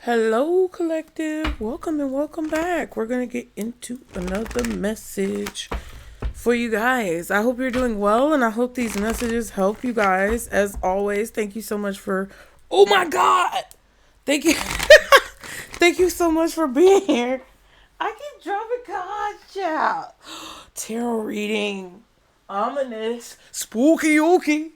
Hello, collective. Welcome and welcome back. We're going to get into another message for you guys. I hope you're doing well, and I hope these messages help you guys. As always, thank you so much for... Oh my God! Thank you. Thank you so much for being here. I keep dropping cards, child. Tarot reading. Ominous. Spooky ooky.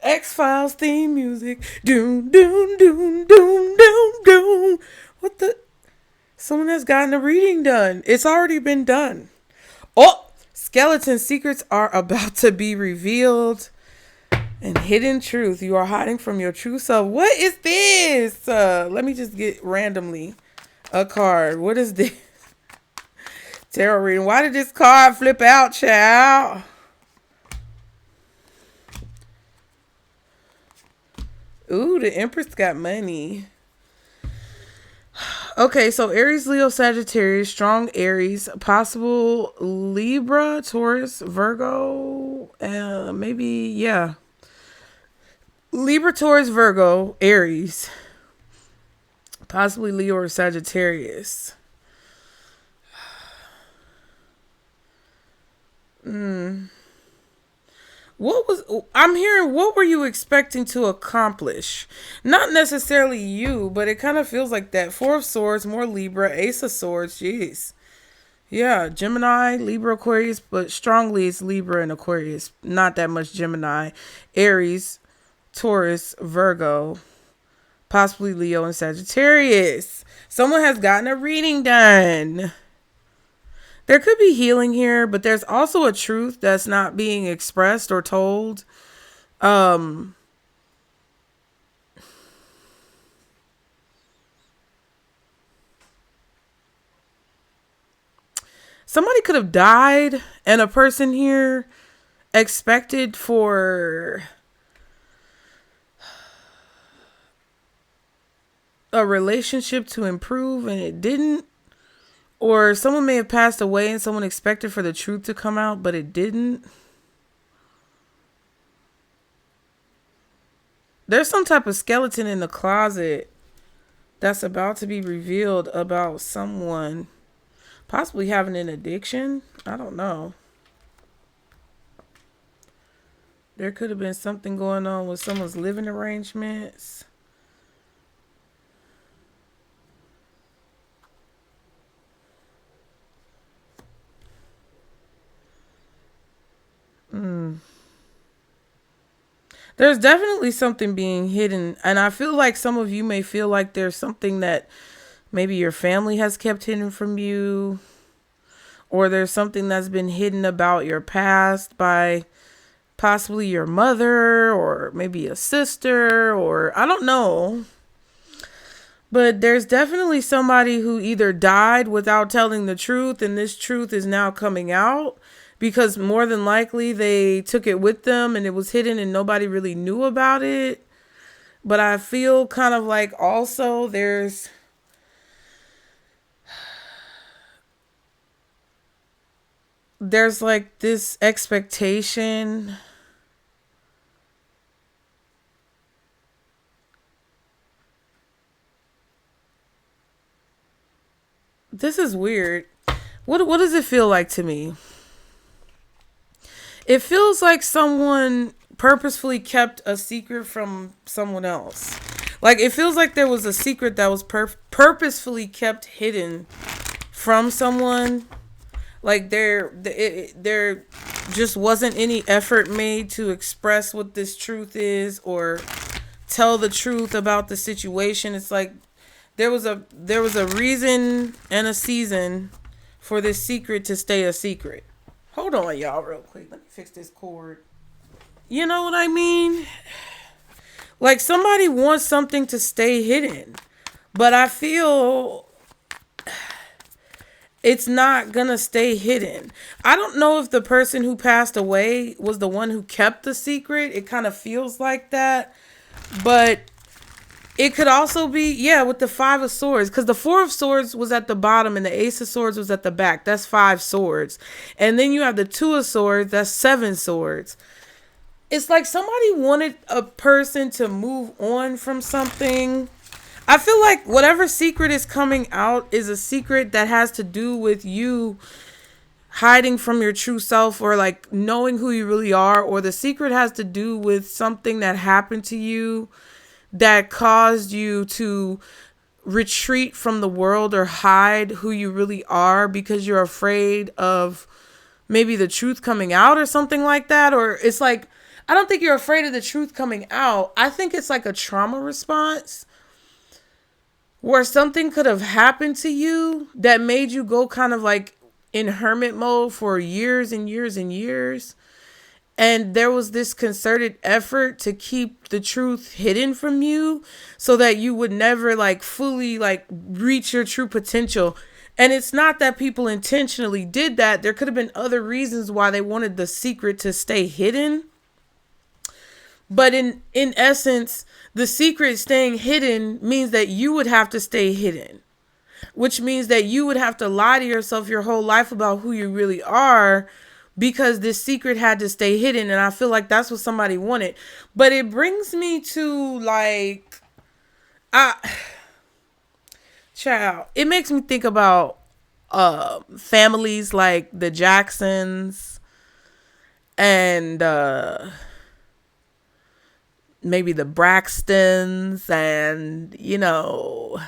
X-Files theme music. Doom, doom, doom, doom, doom, doom. What the? Someone has gotten a reading done. It's already been done. Oh! Skeleton secrets are about to be revealed. And hidden truth. You are hiding from your true self. What is this? Let me just get randomly a card. What is this? Tarot reading. Why did this card flip out, child? Ooh, the Empress got money. Okay, so Aries, Leo, Sagittarius, strong Aries, possible Libra, Taurus, Virgo, maybe, yeah. Libra, Taurus, Virgo, Aries, possibly Leo or Sagittarius. I'm hearing, what were you expecting to accomplish? Not necessarily you, but it kind of feels like that. Four of Swords, more Libra, Ace of Swords, jeez. Yeah, Gemini, Libra, Aquarius, but strongly it's Libra and Aquarius. Not that much Gemini. Aries, Taurus, Virgo, possibly Leo and Sagittarius. Someone has gotten a reading done. There could be healing here, but there's also a truth that's not being expressed or told. Somebody could have died, and a person here expected for a relationship to improve, and it didn't. Or someone may have passed away and someone expected for the truth to come out, but it didn't. There's some type of skeleton in the closet that's about to be revealed about someone possibly having an addiction. I don't know. There could have been something going on with someone's living arrangements. There's definitely something being hidden. And I feel like some of you may feel like there's something that maybe your family has kept hidden from you. Or there's something that's been hidden about your past by possibly your mother or maybe a sister, or I don't know. But there's definitely somebody who either died without telling the truth, and this truth is now coming out. Because more than likely they took it with them and it was hidden and nobody really knew about it. But I feel kind of like also there's like this expectation. This is weird. What does it feel like to me? It feels like someone purposefully kept a secret from someone else. Like, it feels like there was a secret that was purposefully kept hidden from someone. Like, there just wasn't any effort made to express what this truth is or tell the truth about the situation. It's like there was a reason and a season for this secret to stay a secret. Hold on, y'all, real quick. Let me fix this cord. You know what I mean? Like, somebody wants something to stay hidden. But I feel it's not gonna stay hidden. I don't know if the person who passed away was the one who kept the secret. It kind of feels like that. But it could also be, yeah, with the Five of Swords. Because the Four of Swords was at the bottom and the Ace of Swords was at the back. That's 5 swords. And then you have the Two of Swords. That's 7 swords. It's like somebody wanted a person to move on from something. I feel like whatever secret is coming out is a secret that has to do with you hiding from your true self, or like knowing who you really are, or the secret has to do with something that happened to you that caused you to retreat from the world or hide who you really are because you're afraid of maybe the truth coming out or something like that. Or it's like, I don't think you're afraid of the truth coming out. I think it's like a trauma response where something could have happened to you that made you go kind of like in hermit mode for years and years and years. And there was this concerted effort to keep the truth hidden from you so that you would never like fully like reach your true potential. And it's not that people intentionally did that. There could have been other reasons why they wanted the secret to stay hidden. But in essence, the secret staying hidden means that you would have to stay hidden, which means that you would have to lie to yourself your whole life about who you really are, because this secret had to stay hidden. And I feel like that's what somebody wanted. But it brings me to like, child, it makes me think about families like the Jacksons and maybe the Braxtons, and you know,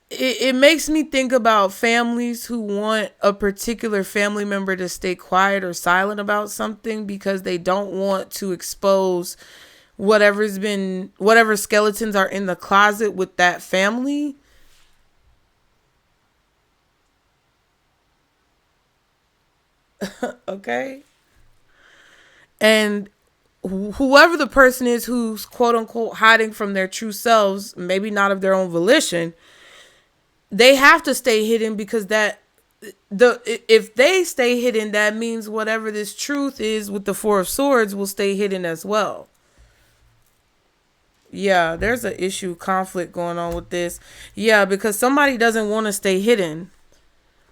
it makes me think about families who want a particular family member to stay quiet or silent about something because they don't want to expose whatever skeletons are in the closet with that family. Okay. And whoever the person is who's quote unquote hiding from their true selves, maybe not of their own volition, they have to stay hidden, because if they stay hidden, that means whatever this truth is with the Four of Swords will stay hidden as well. Yeah, there's an issue, conflict going on with this. Yeah, because somebody doesn't want to stay hidden.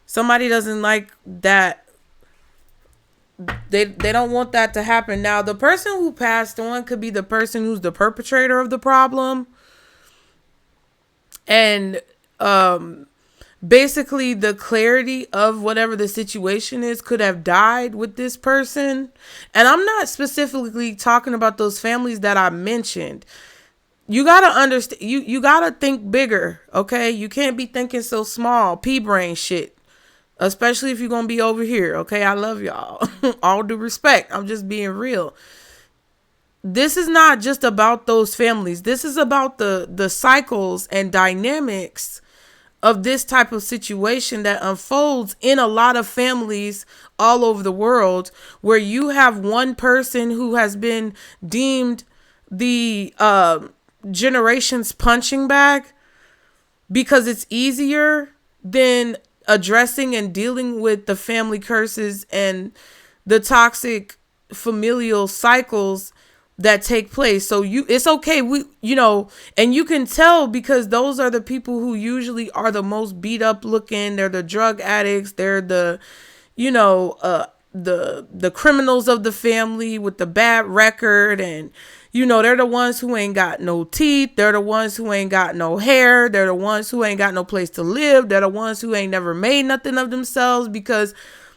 Somebody doesn't like that. They don't want that to happen. Now, the person who passed on could be the person who's the perpetrator of the problem. And basically the clarity of whatever the situation is could have died with this person. And I'm not specifically talking about those families that I mentioned. You got to understand, you got to think bigger, okay? You can't be thinking so small, pea brain shit. Especially if you're going to be over here, okay? I love y'all. All due respect. I'm just being real. This is not just about those families. This is about the cycles and dynamics of this type of situation that unfolds in a lot of families all over the world, where you have one person who has been deemed the generation's punching bag because it's easier than addressing and dealing with the family curses and the toxic familial cycles that take place. So it's okay. And you can tell because those are the people who usually are the most beat up looking. They're the drug addicts. They're the criminals of the family with the bad record. And, they're the ones who ain't got no teeth. They're the ones who ain't got no hair. They're the ones who ain't got no place to live. They're the ones who ain't never made nothing of themselves because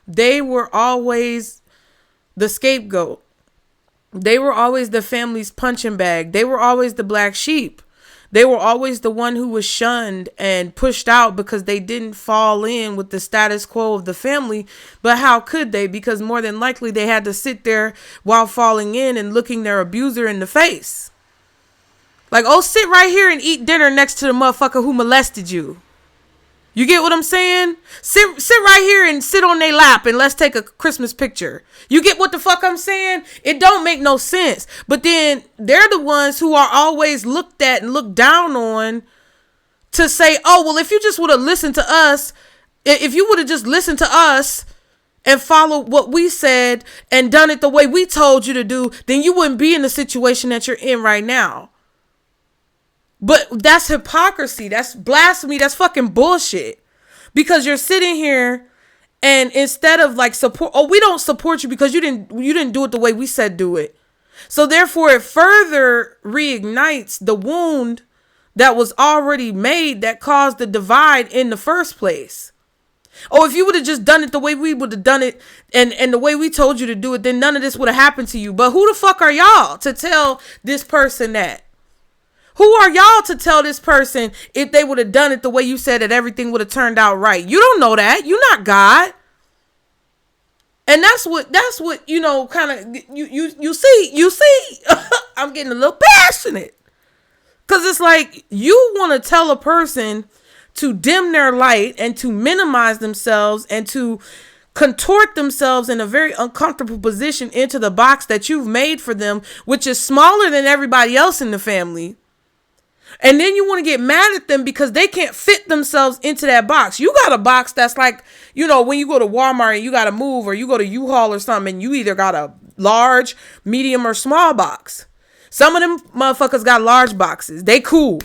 they were always the scapegoat. They were always the family's punching bag. They were always the black sheep. They were always the one who was shunned and pushed out because they didn't fall in with the status quo of the family. But how could they? Because more than likely they had to sit there while falling in and looking their abuser in the face. Like, oh, sit right here and eat dinner next to the motherfucker who molested you. You get what I'm saying? Sit right here and sit on their lap and let's take a Christmas picture. You get what the fuck I'm saying? It don't make no sense. But then they're the ones who are always looked at and looked down on to say, oh, well, if you just would have listened to us, if you would have just listened to us and followed what we said and done it the way we told you to do, then you wouldn't be in the situation that you're in right now. But that's hypocrisy. That's blasphemy. That's fucking bullshit. Because you're sitting here and instead of like support, we don't support you because you didn't do it the way we said do it. So therefore it further reignites the wound that was already made that caused the divide in the first place. Oh, if you would have just done it the way we would have done it and the way we told you to do it, then none of this would have happened to you. But who the fuck are y'all to tell this person that? Who are y'all to tell this person if they would have done it the way you said that everything would have turned out right? You don't know that. You're not God. And that's what, you know, kind of, you see, I'm getting a little passionate. Because it's like you want to tell a person to dim their light and to minimize themselves and to contort themselves in a very uncomfortable position into the box that you've made for them, which is smaller than everybody else in the family. And then you want to get mad at them because they can't fit themselves into that box. You got a box that's like, you know, when you go to Walmart and you got to move, or you go to U-Haul or something, and you either got a large, medium, or small box. Some of them motherfuckers got large boxes. They cool.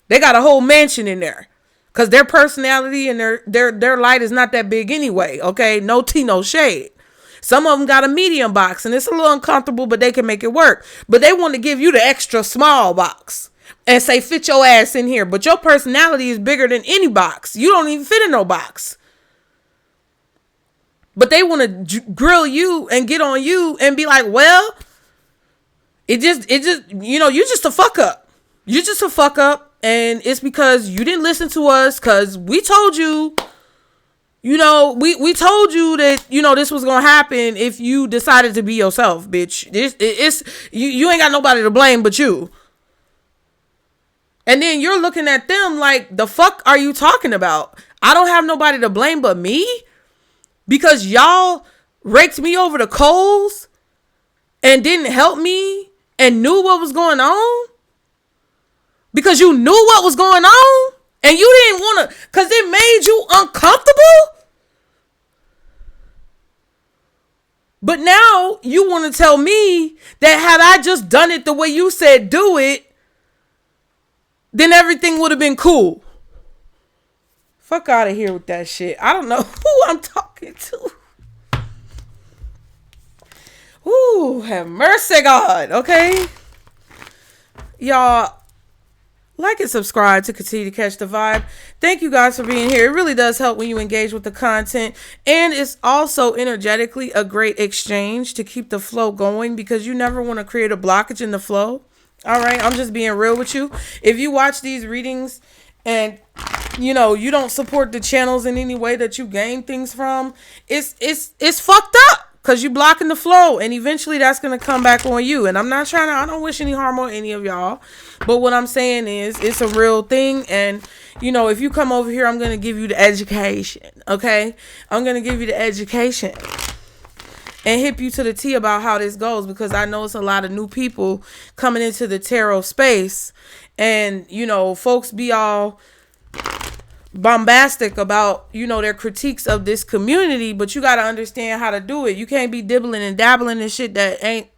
They got a whole mansion in there. Because their personality and their light is not that big anyway, okay? No tea, no shade. Some of them got a medium box, and it's a little uncomfortable, but they can make it work. But they want to give you the extra small box and say, fit your ass in here. But your personality is bigger than any box. You don't even fit in no box. But they want to grill you and get on you and be like, well, it just, you know, you're just a fuck up. You're just a fuck up. And it's because you didn't listen to us, because we told you, you know, we told you that, you know, this was going to happen if you decided to be yourself, bitch. You ain't got nobody to blame but you. And then you're looking at them like, the fuck are you talking about? I don't have nobody to blame but me? Because y'all raked me over the coals and didn't help me and knew what was going on? Because you knew what was going on and you didn't want to, because it made you uncomfortable. But now you want to tell me that had I just done it the way you said do it, then everything would have been cool. Fuck out of here with that shit. I don't know who I'm talking to. Ooh, have mercy, God. Okay. Y'all, like and subscribe to continue to catch the vibe. Thank you guys for being here. It really does help when you engage with the content. And it's also energetically a great exchange to keep the flow going, because you never want to create a blockage in the flow. All right. I'm just being real with you. If you watch these readings and, you know, you don't support the channels in any way that you gain things from, it's fucked up. Because you blocking the flow, and eventually that's going to come back on you. And I don't wish any harm on any of y'all. But what I'm saying is, it's a real thing. And, you know, if you come over here, I'm going to give you the education. Okay? I'm going to give you the education and hip you to the tea about how this goes. Because I know it's a lot of new people coming into the tarot space. And, you know, folks be all bombastic about, you know, their critiques of this community, but you got to understand how to do it. You can't be dibbling and dabbling in shit that ain't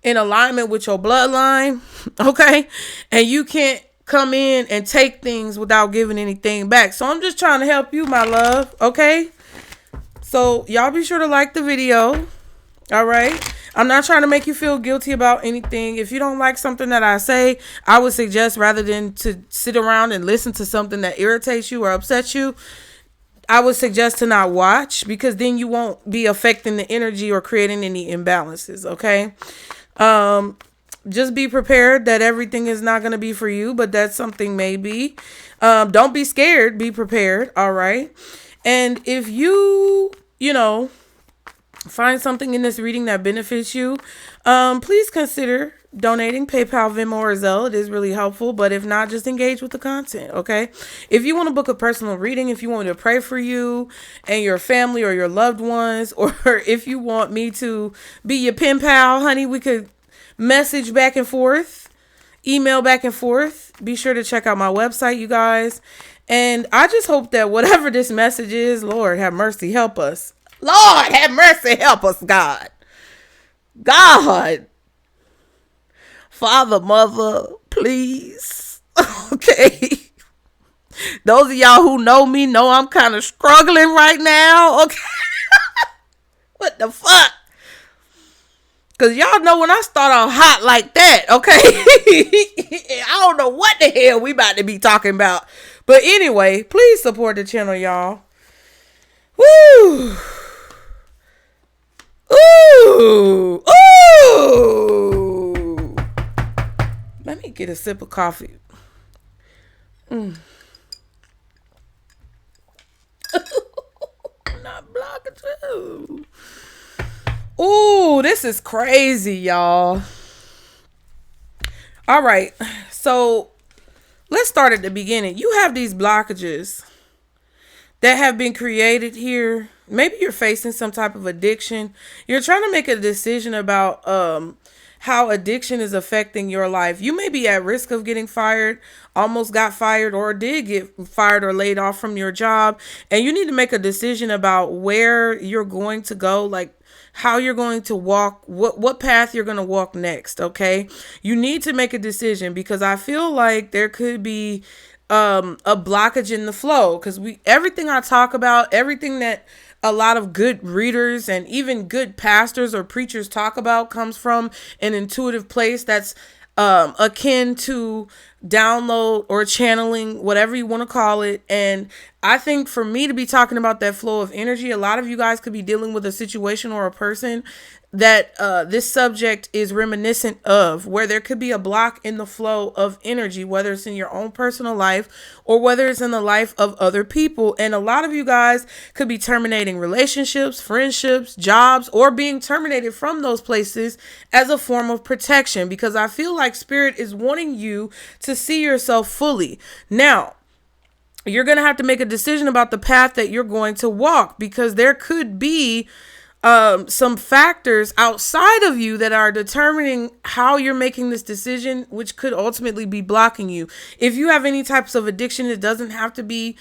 in alignment with your bloodline, okay? And you can't come in and take things without giving anything back. So I'm just trying to help you, my love, okay? So y'all be sure to like the video, all right? I'm not trying to make you feel guilty about anything. If you don't like something that I say, I would suggest, rather than to sit around and listen to something that irritates you or upsets you, I would suggest to not watch, because then you won't be affecting the energy or creating any imbalances, okay? Just be prepared that everything is not going to be for you, but that something may be. Don't be scared. Be prepared, all right? And if you know, find something in this reading that benefits you, please consider donating PayPal, Venmo, or Zelle. It is really helpful. But if not, just engage with the content, okay? If you want to book a personal reading, if you want me to pray for you and your family or your loved ones, or if you want me to be your pen pal, honey, we could message back and forth, email back and forth. Be sure to check out my website, you guys. And I just hope that whatever this message is, Lord, have mercy, help us. Lord, have mercy, help us, God. God. Father, mother, please. Okay. Those of y'all who know me know I'm kind of struggling right now. Okay. What the fuck? Because y'all know when I start off hot like that, okay? I don't know what the hell we about to be talking about. But anyway, please support the channel, y'all. Woo! Ooh! Ooh! Let me get a sip of coffee. Not blocking too. Ooh, this is crazy, y'all. All right, so let's start at the beginning. You have these blockages that have been created here. Maybe you're facing some type of addiction. You're trying to make a decision about how addiction is affecting your life. You may be at risk of getting fired, almost got fired, or did get fired or laid off from your job. And you need to make a decision about where you're going to go, like how you're going to walk, what path you're going to walk next. Okay. You need to make a decision, because I feel like there could be a blockage in the flow, because everything I talk about, everything that a lot of good readers and even good pastors or preachers talk about comes from an intuitive place that's akin to download or channeling, whatever you want to call it. And I think for me to be talking about that flow of energy, a lot of you guys could be dealing with a situation or a person that this subject is reminiscent of, where there could be a block in the flow of energy, whether it's in your own personal life or whether it's in the life of other people. And a lot of you guys could be terminating relationships, friendships, jobs, or being terminated from those places as a form of protection, because I feel like Spirit is wanting you to see yourself fully. Now, you're going to have to make a decision about the path that you're going to walk, because there could be some factors outside of you that are determining how you're making this decision, which could ultimately be blocking you. If you have any types of addiction, it doesn't have to be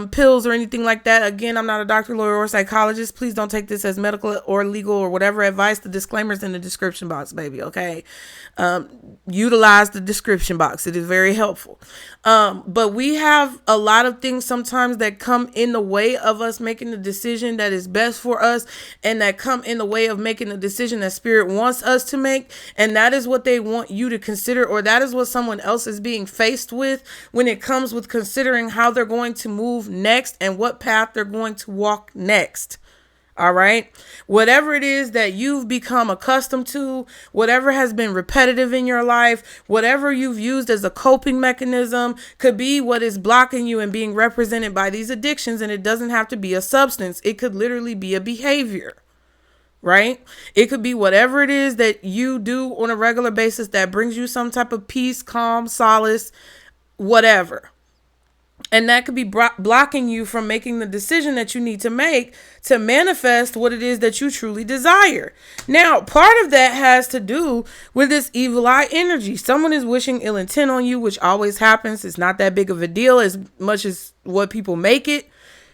pills or anything like that. Again, I'm not a doctor, lawyer, or psychologist. Please don't take this as medical or legal or whatever advice. The disclaimer's in the description box, baby. Okay. Utilize the description box. It is very helpful. But we have a lot of things sometimes that come in the way of us making the decision that is best for us, and that come in the way of making the decision that Spirit wants us to make. And that is what they want you to consider, or that is what someone else is being faced with when it comes with considering how they're going to move next and what path they're going to walk next. All right. Whatever it is that you've become accustomed to, whatever has been repetitive in your life, whatever you've used as a coping mechanism could be what is blocking you and being represented by these addictions. And it doesn't have to be a substance. It could literally be a behavior, right? It could be whatever it is that you do on a regular basis that brings you some type of peace, calm, solace, whatever. And that could be blocking you from making the decision that you need to make to manifest what it is that you truly desire. Now, part of that has to do with this evil eye energy. Someone is wishing ill intent on you, which always happens. It's not that big of a deal as much as what people make it.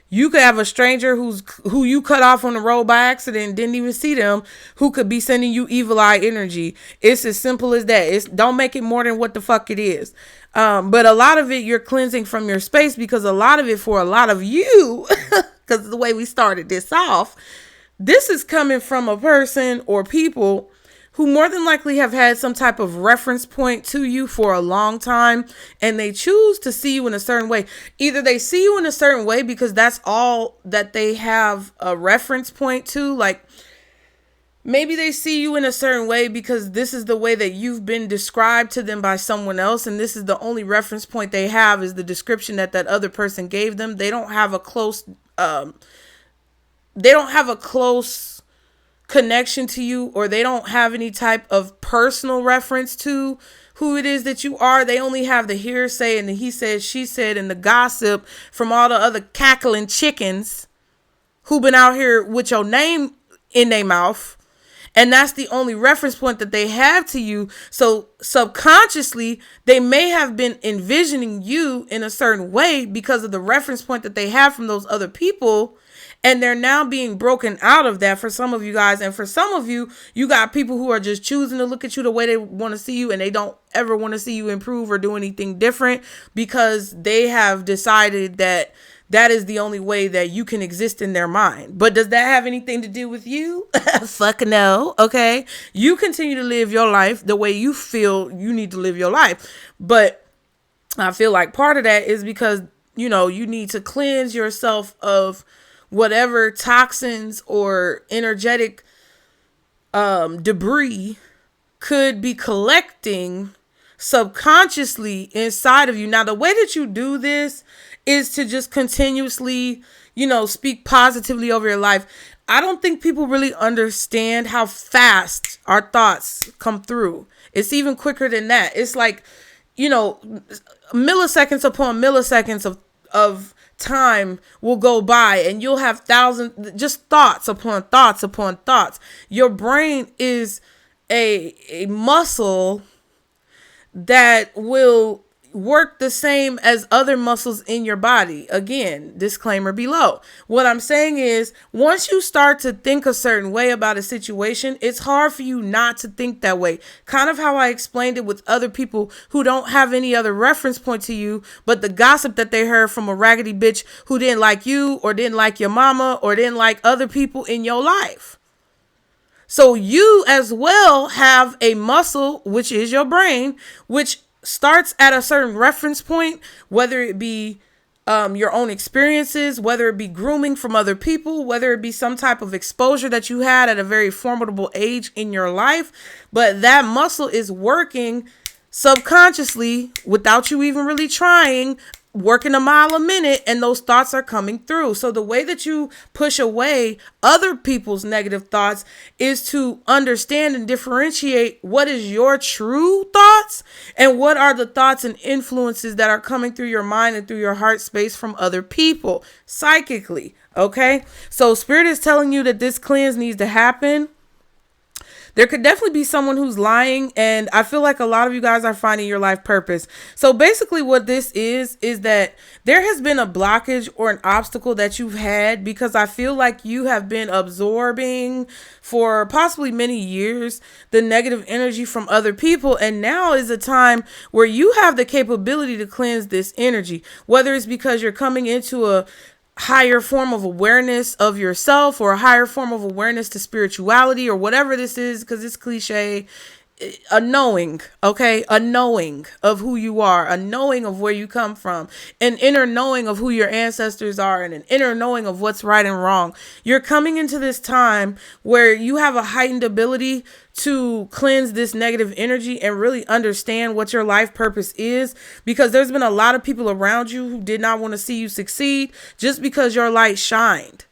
You could have a stranger who you cut off on the road by accident, didn't even see them, who could be sending you evil eye energy. It's as simple as that. Don't make it more than what the fuck it is. But a lot of it you're cleansing from your space, because a lot of it for a lot of you, because the way we started this off, this is coming from a person or people who more than likely have had some type of reference point to you for a long time, and they choose to see you in a certain way. Either they see you in a certain way because that's all that they have a reference point to, like maybe they see you in a certain way because this is the way that you've been described to them by someone else, and this is the only reference point they have is the description that other person gave them. They don't have a close connection to you, or they don't have any type of personal reference to who it is that you are. They only have the hearsay and the he said, she said, and the gossip from all the other cackling chickens who been out here with your name in their mouth. And that's the only reference point that they have to you. So subconsciously, they may have been envisioning you in a certain way because of the reference point that they have from those other people. And they're now being broken out of that for some of you guys. And for some of you, you got people who are just choosing to look at you the way they want to see you, and they don't ever want to see you improve or do anything different because they have decided that that is the only way that you can exist in their mind. But does that have anything to do with you? Fuck no. Okay. You continue to live your life the way you feel you need to live your life. But I feel like part of that is because, you know, you need to cleanse yourself of whatever toxins or energetic debris could be collecting subconsciously inside of you. Now, the way that you do this is to just continuously, you know, speak positively over your life. I don't think people really understand how fast our thoughts come through. It's even quicker than that. It's like, you know, milliseconds upon milliseconds of time will go by, and you'll have thousands, just thoughts upon thoughts upon thoughts. Your brain is a muscle that will work the same as other muscles in your body. Again, disclaimer below. What I'm saying is, once you start to think a certain way about a situation, it's hard for you not to think that way. Kind of how I explained it with other people who don't have any other reference point to you, but the gossip that they heard from a raggedy bitch who didn't like you or didn't like your mama or didn't like other people in your life. So you as well have a muscle, which is your brain, which starts at a certain reference point, whether it be your own experiences, whether it be grooming from other people, whether it be some type of exposure that you had at a very formidable age in your life. But that muscle is working subconsciously without you even really trying, working a mile a minute, and those thoughts are coming through. So the way that you push away other people's negative thoughts is to understand and differentiate what is your true thoughts and what are the thoughts and influences that are coming through your mind and through your heart space from other people psychically. Okay, so Spirit is telling you that this cleanse needs to happen. There could definitely be someone who's lying, and I feel like a lot of you guys are finding your life purpose. So basically what this is that there has been a blockage or an obstacle that you've had because I feel like you have been absorbing for possibly many years the negative energy from other people, and now is a time where you have the capability to cleanse this energy, whether it's because you're coming into a higher form of awareness of yourself or a higher form of awareness to spirituality or whatever this is, because it's cliche. A knowing, okay? A knowing of who you are, a knowing of where you come from, an inner knowing of who your ancestors are, and an inner knowing of what's right and wrong. You're coming into this time where you have a heightened ability to cleanse this negative energy and really understand what your life purpose is, because there's been a lot of people around you who did not want to see you succeed just because your light shined.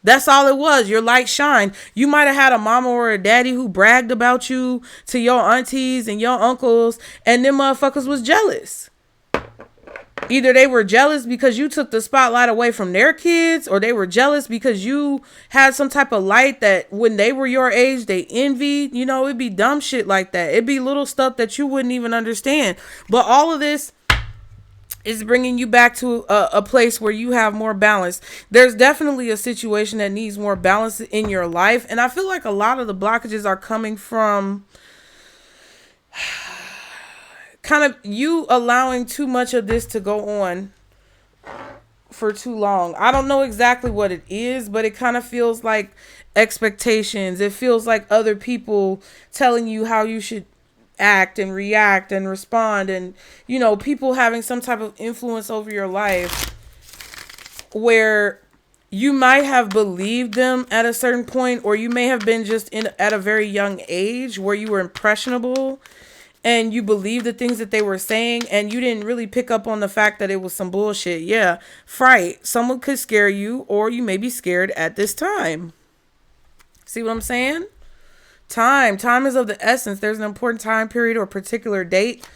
That's all it was. Your light shined. You might have had a mama or a daddy who bragged about you to your aunties and your uncles, and them motherfuckers was jealous. Either they were jealous because you took the spotlight away from their kids, or they were jealous because you had some type of light that when they were your age, they envied. You know, it'd be dumb shit like that. It'd be little stuff that you wouldn't even understand. But all of this is bringing you back to a place where you have more balance. There's definitely a situation that needs more balance in your life. And I feel like a lot of the blockages are coming from kind of you allowing too much of this to go on for too long. I don't know exactly what it is, but it kind of feels like expectations. It feels like other people telling you how you should act and react and respond, and you know, people having some type of influence over your life where you might have believed them at a certain point, or you may have been just at a very young age where you were impressionable and you believed the things that they were saying, and you didn't really pick up on the fact that it was some bullshit. Yeah, fright. Someone could scare you, or you may be scared at this time. See what I'm saying? Time is of the essence. There's an important time period or particular date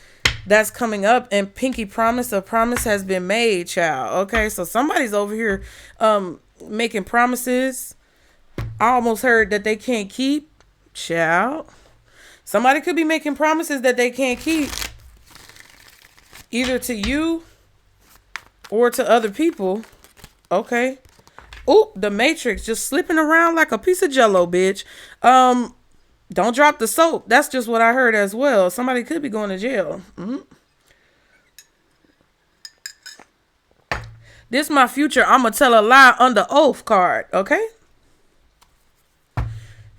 that's coming up, and pinky promise, a promise has been made, child. Okay, so somebody's over here making promises I almost heard that they can't keep, child. Somebody could be making promises that they can't keep, either to you or to other people. Okay. Oh, the Matrix just slipping around like a piece of jello, bitch. Don't drop the soap. That's just what I heard as well. Somebody could be going to jail. This my future. I'ma tell a lie under oath card. Okay.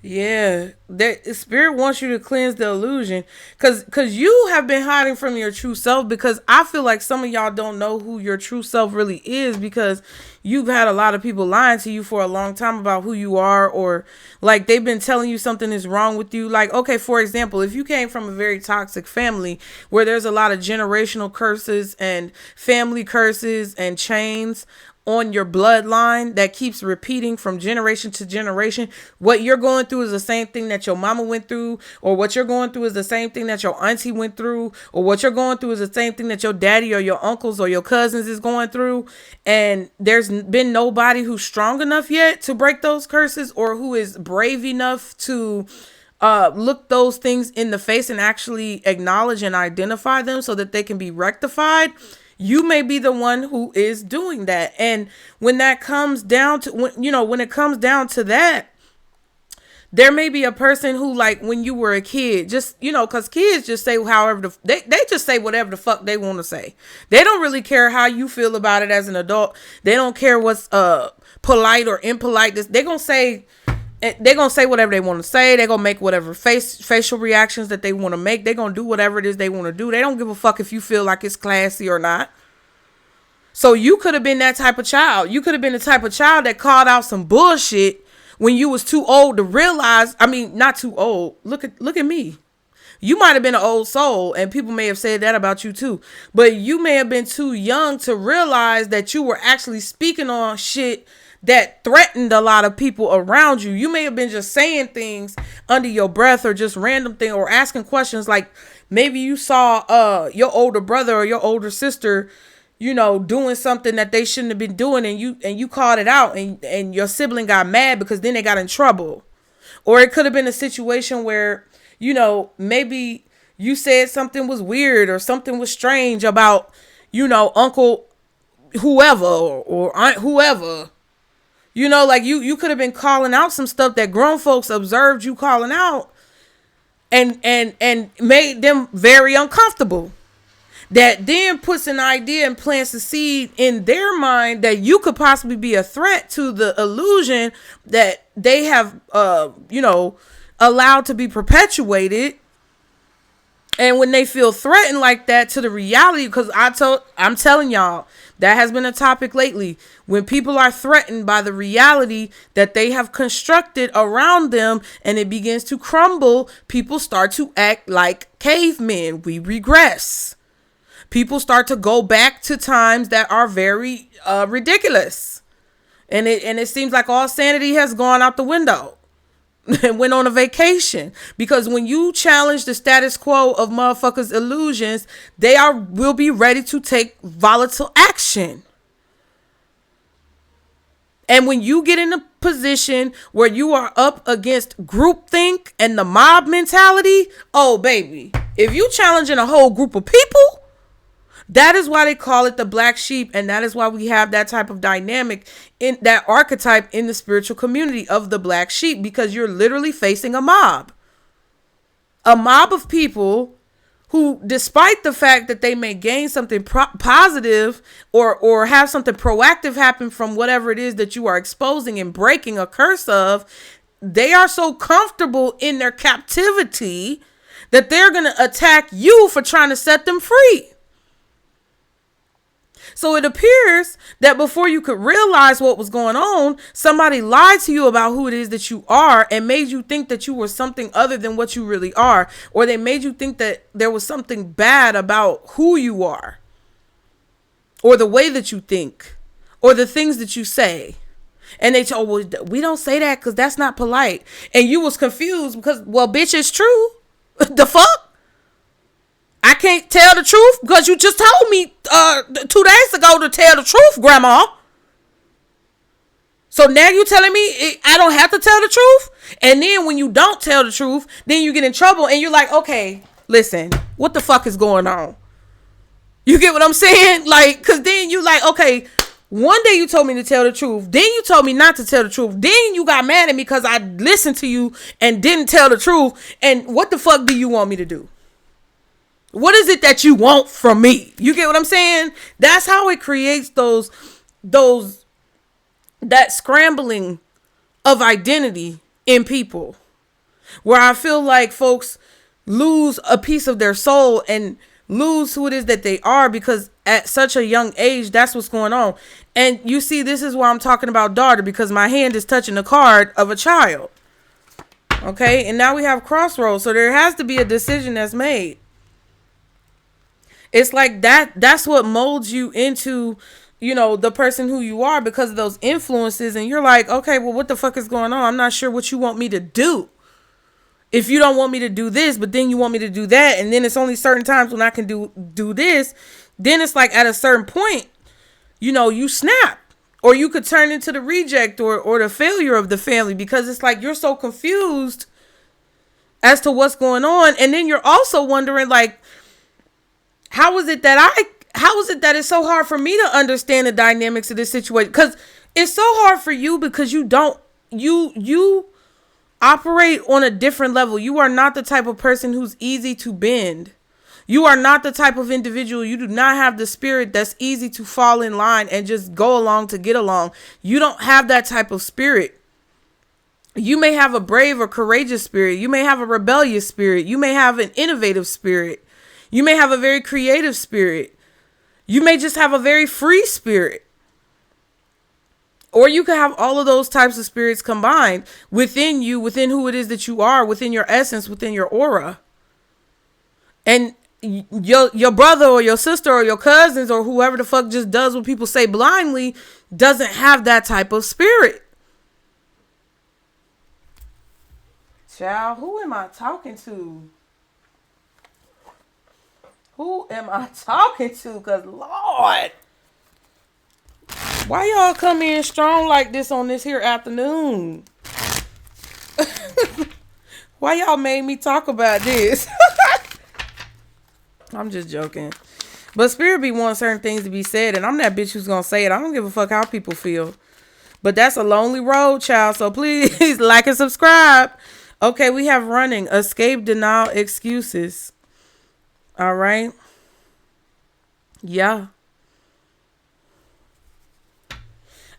Yeah, that spirit wants you to cleanse the illusion, cause you have been hiding from your true self. Because I feel like some of y'all don't know who your true self really is, because you've had a lot of people lying to you for a long time about who you are, or like they've been telling you something is wrong with you. Like, okay, for example, if you came from a very toxic family where there's a lot of generational curses and family curses and chains on your bloodline that keeps repeating from generation to generation, what you're going through is the same thing that your mama went through, or what you're going through is the same thing that your auntie went through, or what you're going through is the same thing that your daddy or your uncles or your cousins is going through. And there's been nobody who's strong enough yet to break those curses, or who is brave enough to look those things in the face and actually acknowledge and identify them so that they can be rectified. You may be the one who is doing that. And when that comes down to, when it comes down to that, there may be a person who, like, when you were a kid, just, cause kids just say however they just say whatever the fuck they want to say. They don't really care how you feel about it as an adult. They don't care what's polite or impolite. They're gonna say whatever they want to say. They're going to make whatever facial reactions that they want to make. They're going to do whatever it is they want to do. They don't give a fuck if you feel like it's classy or not. So you could have been that type of child. You could have been the type of child that called out some bullshit when you was too old to realize. I mean, not too old. Look at me. You might have been an old soul, and people may have said that about you too. But you may have been too young to realize that you were actually speaking on shit that threatened a lot of people around you. You may have been just saying things under your breath, or just random thing, or asking questions. Like, maybe you saw your older brother or your older sister, doing something that they shouldn't have been doing, and you called it out, and your sibling got mad because then they got in trouble. Or it could have been a situation where, maybe you said something was weird or something was strange about, uncle whoever or aunt whoever. Like you could have been calling out some stuff that grown folks observed you calling out, and made them very uncomfortable. That then puts an idea and plants a seed in their mind that you could possibly be a threat to the illusion that they have, allowed to be perpetuated. And when they feel threatened like that to the reality, because I'm telling y'all, that has been a topic lately. When people are threatened by the reality that they have constructed around them and it begins to crumble, people start to act like cavemen. We regress. People start to go back to times that are very ridiculous. And it seems like all sanity has gone out the window. And went on a vacation, because when you challenge the status quo of motherfuckers' illusions, will be ready to take volatile action. And when you get in a position where you are up against groupthink and the mob mentality, oh baby, if you challenging a whole group of people, that is why they call it the black sheep. And that is why we have that type of dynamic, in that archetype in the spiritual community of the black sheep, because you're literally facing a mob of people who, despite the fact that they may gain something positive or have something proactive happen from whatever it is that you are exposing and breaking a curse of, they are so comfortable in their captivity that they're going to attack you for trying to set them free. So it appears that before you could realize what was going on, somebody lied to you about who it is that you are and made you think that you were something other than what you really are. Or they made you think that there was something bad about who you are, or the way that you think, or the things that you say. And they told, well, we don't say that because that's not polite. And you was confused because, well, bitch, it's true. The fuck? I can't tell the truth because you just told me 2 days ago to tell the truth, Grandma. So now you telling me I don't have to tell the truth? And then when you don't tell the truth, then you get in trouble and you're like, okay, listen, what the fuck is going on? You get what I'm saying? Like, because then you like, okay, one day you told me to tell the truth. Then you told me not to tell the truth. Then you got mad at me because I listened to you and didn't tell the truth. And what the fuck do you want me to do? What is it that you want from me? You get what I'm saying? That's how it creates those those that scrambling of identity in people, where I feel like folks lose a piece of their soul and lose who it is that they are, because at such a young age, that's what's going on. And you see, this is why I'm talking about daughter, because my hand is touching the card of a child. Okay, and now we have crossroads, so there has to be a decision that's made. It's like that's what molds you into, you know, the person who you are, because of those influences. And you're like, okay, well, what the fuck is going on? I'm not sure what you want me to do. If you don't want me to do this, but then you want me to do that, and then it's only certain times when I can do this, then it's like at a certain point, you know, you snap, or you could turn into the reject or the failure of the family, because it's like you're so confused as to what's going on. And then you're also wondering, like, how is it that it's so hard for me to understand the dynamics of this situation? Because it's so hard for you because you operate on a different level. You are not the type of person who's easy to bend. You are not the type of individual. You do not have the spirit that's easy to fall in line and just go along to get along. You don't have that type of spirit. You may have a brave or courageous spirit. You may have a rebellious spirit. You may have an innovative spirit. You may have a very creative spirit. You may just have a very free spirit. Or you could have all of those types of spirits combined within you, within who it is that you are, within your essence, within your aura. And your brother or your sister or your cousins or whoever the fuck just does what people say blindly doesn't have that type of spirit. Child, who am I talking to? Who am I talking to? Because, Lord, why y'all come in strong like this on this here afternoon? Why y'all made me talk about this? I'm just joking. But spirit be wanting certain things to be said, and I'm that bitch who's gonna say it. I don't give a fuck how people feel. But that's a lonely road, child. So please like and subscribe. Okay, we have running, escape, denial, excuses. All right. Yeah.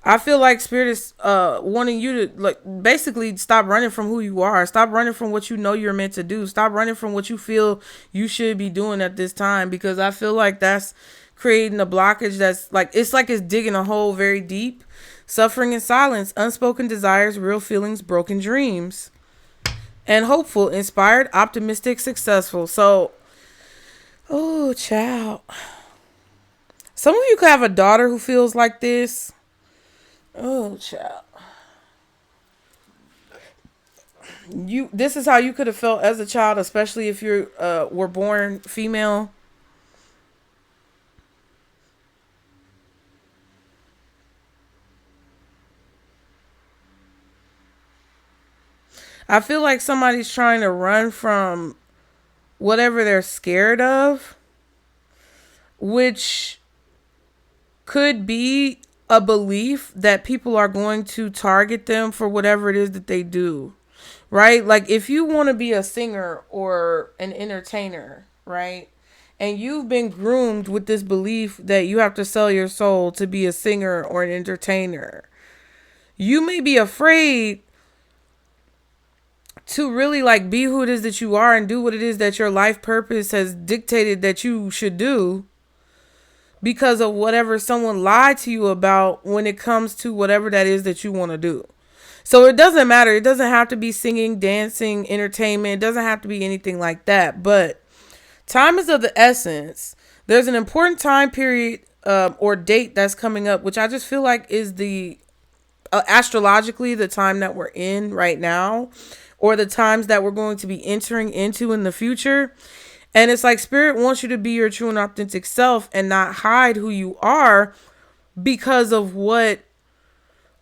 I feel like spirit is wanting you to, like, basically stop running from who you are. Stop running from what you know you're meant to do. Stop running from what you feel you should be doing at this time, because I feel like that's creating a blockage that's like it's digging a hole very deep. Suffering in silence, unspoken desires, real feelings, broken dreams. And hopeful, inspired, optimistic, successful. So, oh, child. Some of you could have a daughter who feels like this. Oh, child. This is how you could have felt as a child, especially if you were born female. I feel like somebody's trying to run from whatever they're scared of, which could be a belief that people are going to target them for whatever it is that they do, right? Like if you want to be a singer or an entertainer, right? And you've been groomed with this belief that you have to sell your soul to be a singer or an entertainer. You may be afraid to really like be who it is that you are and do what it is that your life purpose has dictated that you should do, because of whatever someone lied to you about when it comes to whatever that is that you want to do. So it doesn't matter. It doesn't have to be singing, dancing, entertainment. It doesn't have to be anything like that. But time is of the essence. There's an important time period or date that's coming up, which I just feel like is the astrologically the time that we're in right now, or the times that we're going to be entering into in the future. And it's like spirit wants you to be your true and authentic self and not hide who you are because of what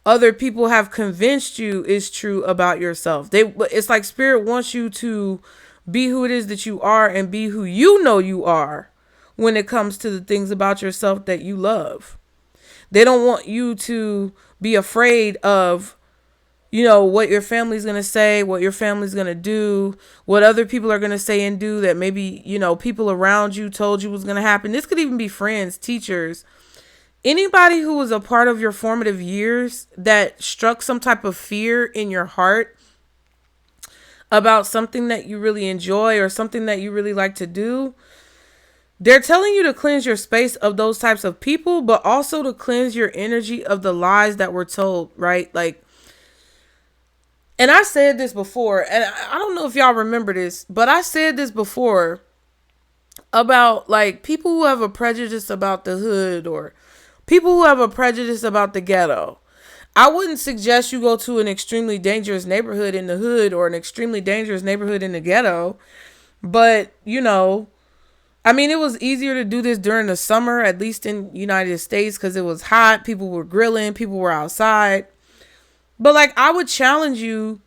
other people have convinced you is true about yourself. It's like spirit wants you to be who it is that you are and be who you know you are when it comes to the things about yourself that you love. They don't want you to be afraid of, you know, what your family's going to say, what your family's going to do, what other people are going to say and do that maybe, you know, people around you told you was going to happen. This could even be friends, teachers, Anybody who was a part of your formative years that struck some type of fear in your heart about something that you really enjoy or something that you really like to do, they're telling you to cleanse your space of those types of people, but also to cleanse your energy of the lies that were told, right? Like, and I said this before, and I don't know if y'all remember this, but I said this before about like people who have a prejudice about the hood or people who have a prejudice about the ghetto. I wouldn't suggest you go to an extremely dangerous neighborhood in the hood or an extremely dangerous neighborhood in the ghetto. But, you know, I mean, it was easier to do this during the summer, at least in United States, because it was hot. People were grilling. People were outside. But like, I would challenge you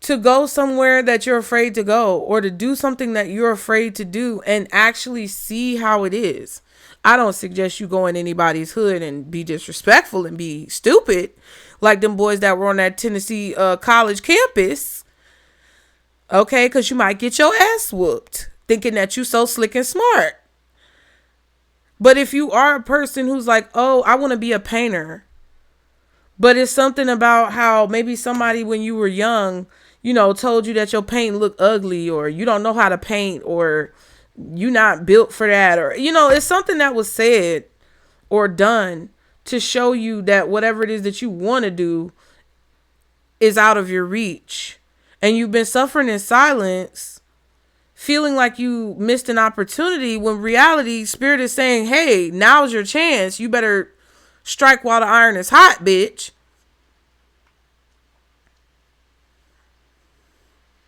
to go somewhere that you're afraid to go or to do something that you're afraid to do and actually see how it is. I don't suggest you go in anybody's hood and be disrespectful and be stupid like them boys that were on that Tennessee college campus. Okay, because you might get your ass whooped thinking that you so slick and smart. But if you are a person who's like, oh, I want to be a painter, but it's something about how maybe somebody when you were young, you know, told you that your paint looked ugly or you don't know how to paint or you not built for that, or, you know, it's something that was said or done to show you that whatever it is that you want to do is out of your reach. And you've been suffering in silence, feeling like you missed an opportunity when reality, spirit is saying, hey, now's your chance. You better strike while the iron is hot, bitch.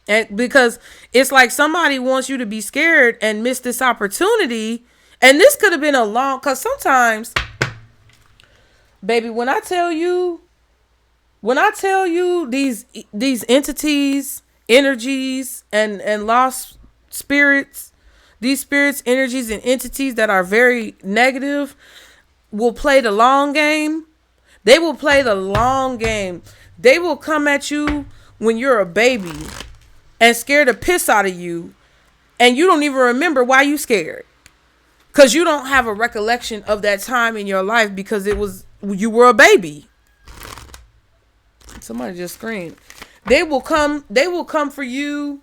And because it's like somebody wants you to be scared and miss this opportunity. And this could have been a long, because sometimes, baby, when I tell you these entities, energies, and lost spirits, these spirits, energies, and entities that are very negative will play the long game. They will play the long game. They will come at you when you're a baby and scare the piss out of you, and you don't even remember why you scared, because you don't have a recollection of that time in your life because you were a baby. Somebody just screamed. They will come for you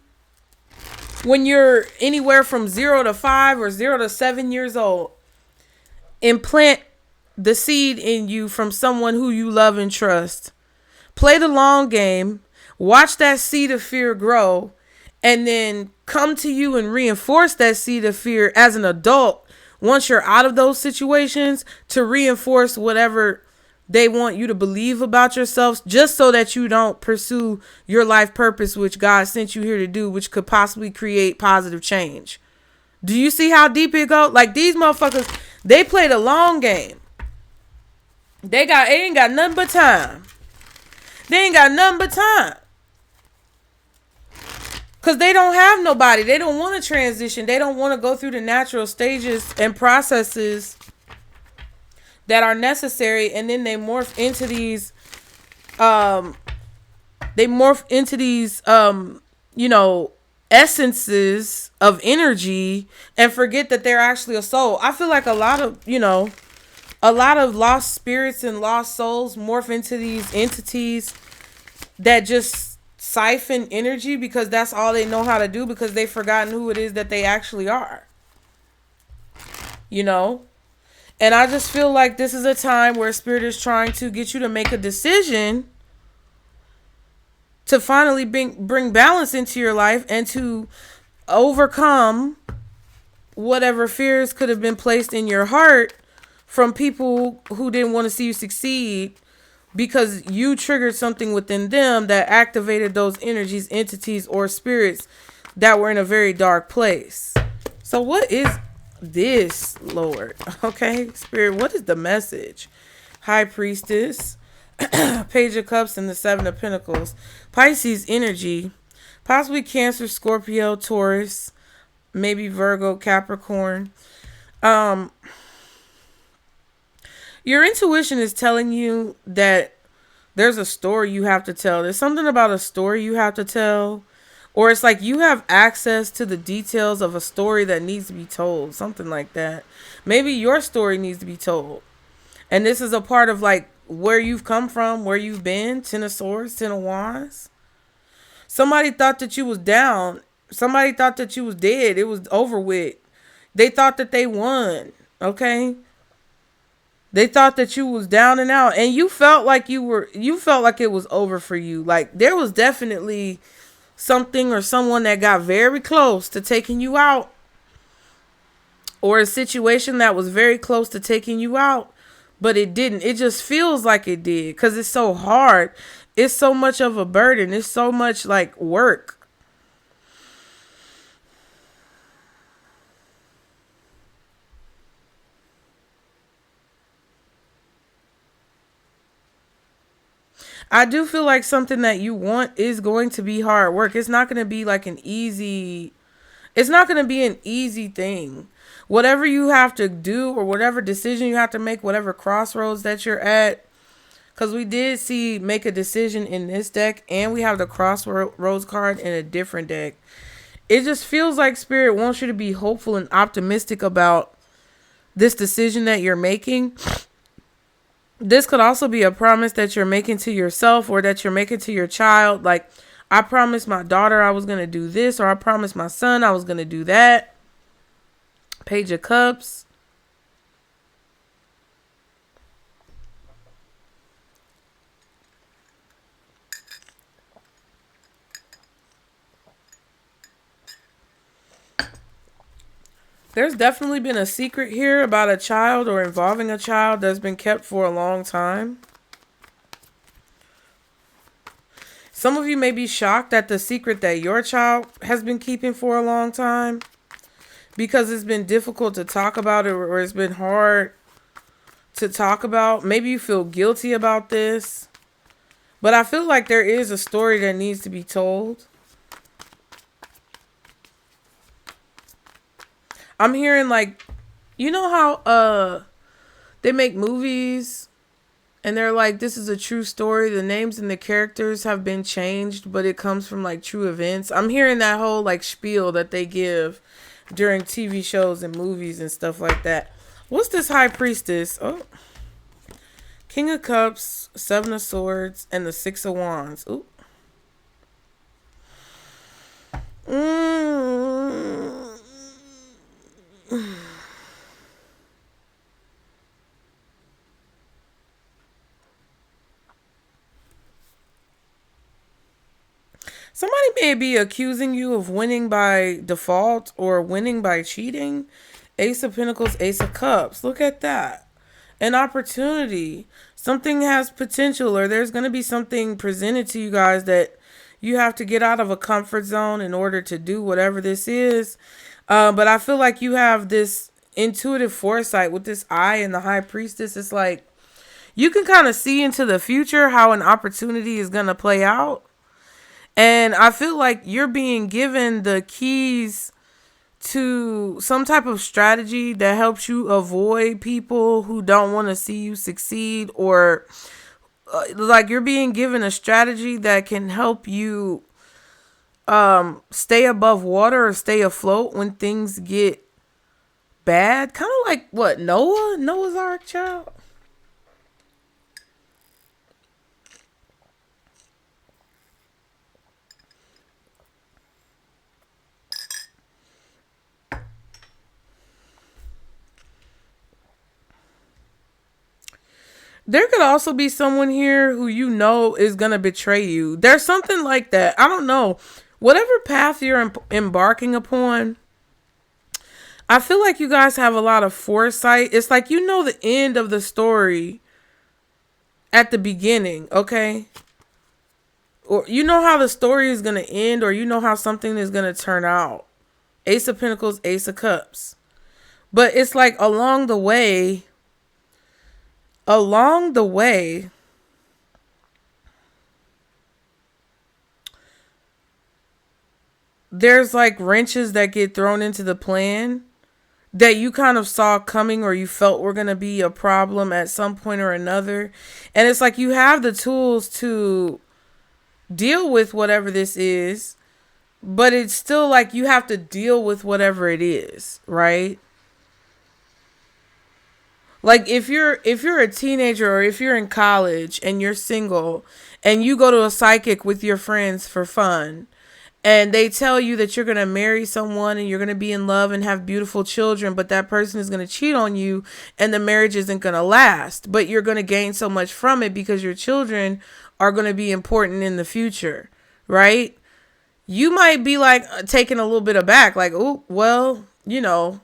when you're anywhere from 0 to 5 or 0 to 7 years old. Implant the seed in you from someone who you love and trust. Play the long game. Watch that seed of fear grow, and then come to you and reinforce that seed of fear as an adult once you're out of those situations, to reinforce whatever they want you to believe about yourself, just so that you don't pursue your life purpose, which God sent you here to do, which could possibly create positive change. Do you see how deep it goes? Like, these motherfuckers, they play the long game. They ain't got nothing but time. They ain't got nothing but time. Because they don't have nobody. They don't want to transition. They don't want to go through the natural stages and processes that are necessary. And then they morph into these, you know, essences of energy and forget that they're actually a soul. I feel like a lot of lost spirits and lost souls morph into these entities that just siphon energy because that's all they know how to do, because they've forgotten who it is that they actually are. You know? And I just feel like this is a time where spirit is trying to get you to make a decision to finally bring balance into your life and to overcome whatever fears could have been placed in your heart from people who didn't want to see you succeed, because you triggered something within them that activated those energies, entities, or spirits that were in a very dark place. So what is this, Lord? Okay, Spirit, what is the message? High Priestess, Page of Cups, and the Seven of Pentacles. Pisces energy, possibly Cancer, Scorpio, Taurus, maybe Virgo, Capricorn. Your intuition is telling you that there's a story you have to tell. There's something about a story you have to tell. Or it's like you have access to the details of a story that needs to be told. Something like that. Maybe your story needs to be told. And this is a part of like where you've come from, where you've been. 10 of Swords, 10 of Wands. Somebody thought that you was down. Somebody thought that you was dead. It was over with. They thought that they won. Okay? They thought that you was down and out. And you felt like you felt like it was over for you. Like there was definitely something or someone that got very close to taking you out. Or a situation that was very close to taking you out. But it didn't. It just feels like it did. Because it's so hard. It's so much of a burden. It's so much like work. I do feel like something that you want is going to be hard work. It's not going to be like it's not going to be an easy thing. Whatever you have to do or whatever decision you have to make, whatever crossroads that you're at, because we did see make a decision in this deck and we have the crossroads card in a different deck. It just feels like Spirit wants you to be hopeful and optimistic about this decision that you're making. This could also be a promise that you're making to yourself or that you're making to your child. Like, I promised my daughter I was going to do this, or I promised my son I was going to do that. Page of Cups. There's definitely been a secret here about a child or involving a child that's been kept for a long time. Some of you may be shocked at the secret that your child has been keeping for a long time because it's been difficult to talk about it or it's been hard to talk about. Maybe you feel guilty about this, but I feel like there is a story that needs to be told. I'm hearing like, you know how they make movies and they're like, this is a true story. The names and the characters have been changed, but it comes from like true events. I'm hearing that whole like spiel that they give during TV shows and movies and stuff like that. What's this High Priestess? Oh, King of Cups, 7 of Swords, and the 6 of Wands. Ooh. Somebody may be accusing you of winning by default or winning by cheating. Ace of Pentacles, Ace of Cups. Look at that. An opportunity. Something has potential, or there's going to be something presented to you guys that you have to get out of a comfort zone in order to do whatever this is. But I feel like you have this intuitive foresight with this eye and the High Priestess. It's like you can kind of see into the future how an opportunity is going to play out. And I feel like you're being given the keys to some type of strategy that helps you avoid people who don't want to see you succeed, or like you're being given a strategy that can help you stay above water or stay afloat when things get bad. Kind of like what, Noah's Ark, child. There could also be someone here who you know is going to betray you. There's something like that. I don't know. Whatever path you're embarking upon, I feel like you guys have a lot of foresight. It's like you know the end of the story at the beginning, okay? Or you know how the story is going to end, or you know how something is going to turn out. Ace of Pentacles, Ace of Cups. But it's like along the way, there's like wrenches that get thrown into the plan that you kind of saw coming or you felt were going to be a problem at some point or another. And it's like you have the tools to deal with whatever this is, but it's still like you have to deal with whatever it is, right? Like if you're a teenager or if you're in college and you're single and you go to a psychic with your friends for fun and they tell you that you're going to marry someone and you're going to be in love and have beautiful children, but that person is going to cheat on you and the marriage isn't going to last, but you're going to gain so much from it because your children are going to be important in the future, right? You might be like taken a little bit aback, like, oh, well, you know,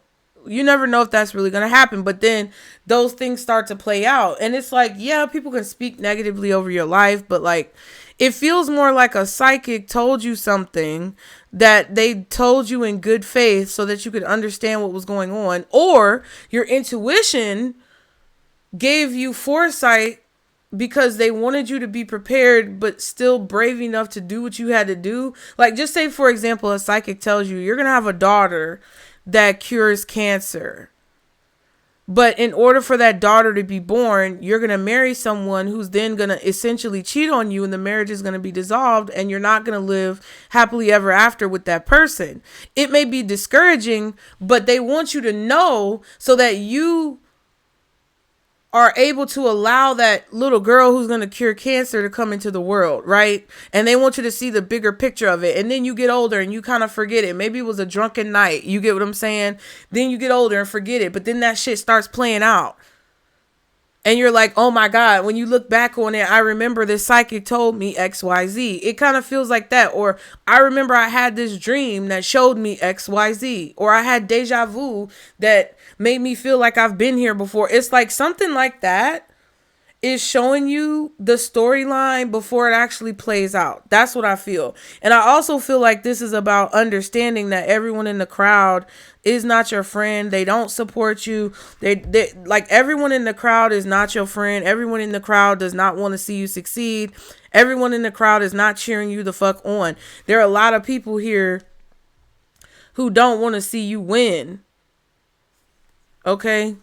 you never know if that's really going to happen. But then those things start to play out. And it's like, yeah, people can speak negatively over your life, but like, it feels more like a psychic told you something that they told you in good faith so that you could understand what was going on. Or your intuition gave you foresight because they wanted you to be prepared, but still brave enough to do what you had to do. Like, just say, for example, a psychic tells you you're going to have a daughter that cures cancer. But in order for that daughter to be born, you're going to marry someone who's then going to essentially cheat on you and the marriage is going to be dissolved and you're not going to live happily ever after with that person. It may be discouraging, but they want you to know so that you are able to allow that little girl who's going to cure cancer to come into the world, right? And they want you to see the bigger picture of it. And then you get older and you kind of forget it. Maybe it was a drunken night. You get what I'm saying? Then you get older and forget it. But then that shit starts playing out. And you're like, oh my God, when you look back on it, I remember this psychic told me XYZ. It kind of feels like that. Or I remember I had this dream that showed me XYZ. Or I had deja vu that made me feel like I've been here before. It's like something like that is showing you the storyline before it actually plays out. That's what I feel. And I also feel like this is about understanding that everyone in the crowd is not your friend. They don't support you. They like everyone in the crowd is not your friend. Everyone in the crowd does not want to see you succeed. Everyone in the crowd is not cheering you the fuck on. There are a lot of people here who don't want to see you win. Okay?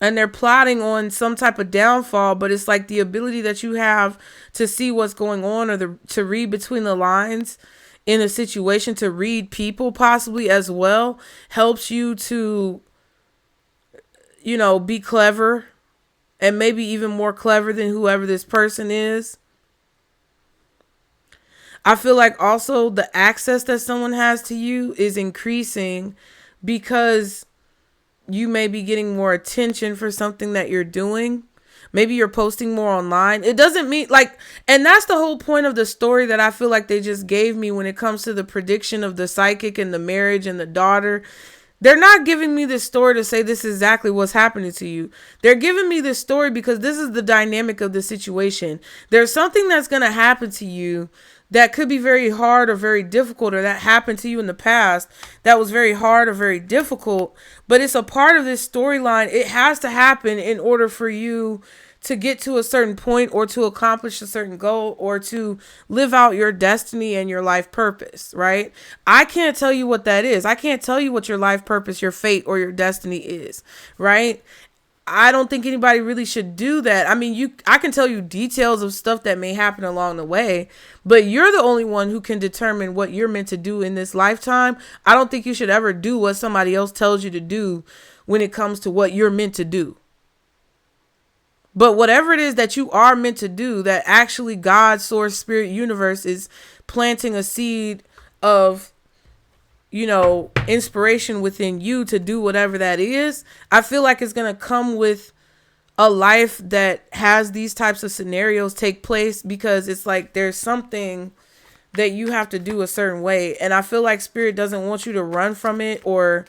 And they're plotting on some type of downfall, but it's like the ability that you have to see what's going on or to read between the lines in a situation, to read people possibly as well, helps you to, you know, be clever and maybe even more clever than whoever this person is. I feel like also the access that someone has to you is increasing because you may be getting more attention for something that you're doing. Maybe you're posting more online. It doesn't mean like, and that's the whole point of the story that I feel like they just gave me when it comes to the prediction of the psychic and the marriage and the daughter. They're not giving me this story to say this is exactly what's happening to you. They're giving me this story because this is the dynamic of the situation. There's something that's going to happen to you that could be very hard or very difficult, or that happened to you in the past that was very hard or very difficult, but it's a part of this storyline. It has to happen in order for you to get to a certain point or to accomplish a certain goal or to live out your destiny and your life purpose, right? I can't tell you what that is. I can't tell you what your life purpose, your fate, or your destiny is, right? I don't think anybody really should do that. I mean, I can tell you details of stuff that may happen along the way, but you're the only one who can determine what you're meant to do in this lifetime. I don't think you should ever do what somebody else tells you to do when it comes to what you're meant to do. But whatever it is that you are meant to do, that actually God, source, spirit, universe is planting a seed of, you know, inspiration within you to do whatever that is, I feel like it's going to come with a life that has these types of scenarios take place, because it's like there's something that you have to do a certain way. And I feel like spirit doesn't want you to run from it or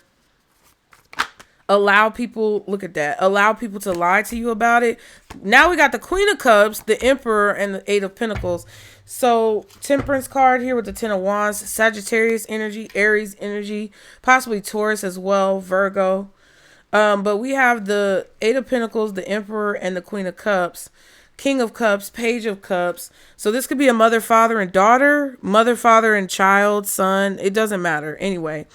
allow people, look at that, allow people to lie to you about it. Now we got the Queen of Cups, the Emperor, and the Eight of Pentacles. So Temperance card here with the Ten of Wands, Sagittarius energy, Aries energy, possibly Taurus as well, Virgo. But we have the Eight of Pentacles, the Emperor, and the Queen of Cups, King of Cups, Page of Cups. So this could be a mother, father, and daughter, mother, father, and child, son. It doesn't matter. Anyway,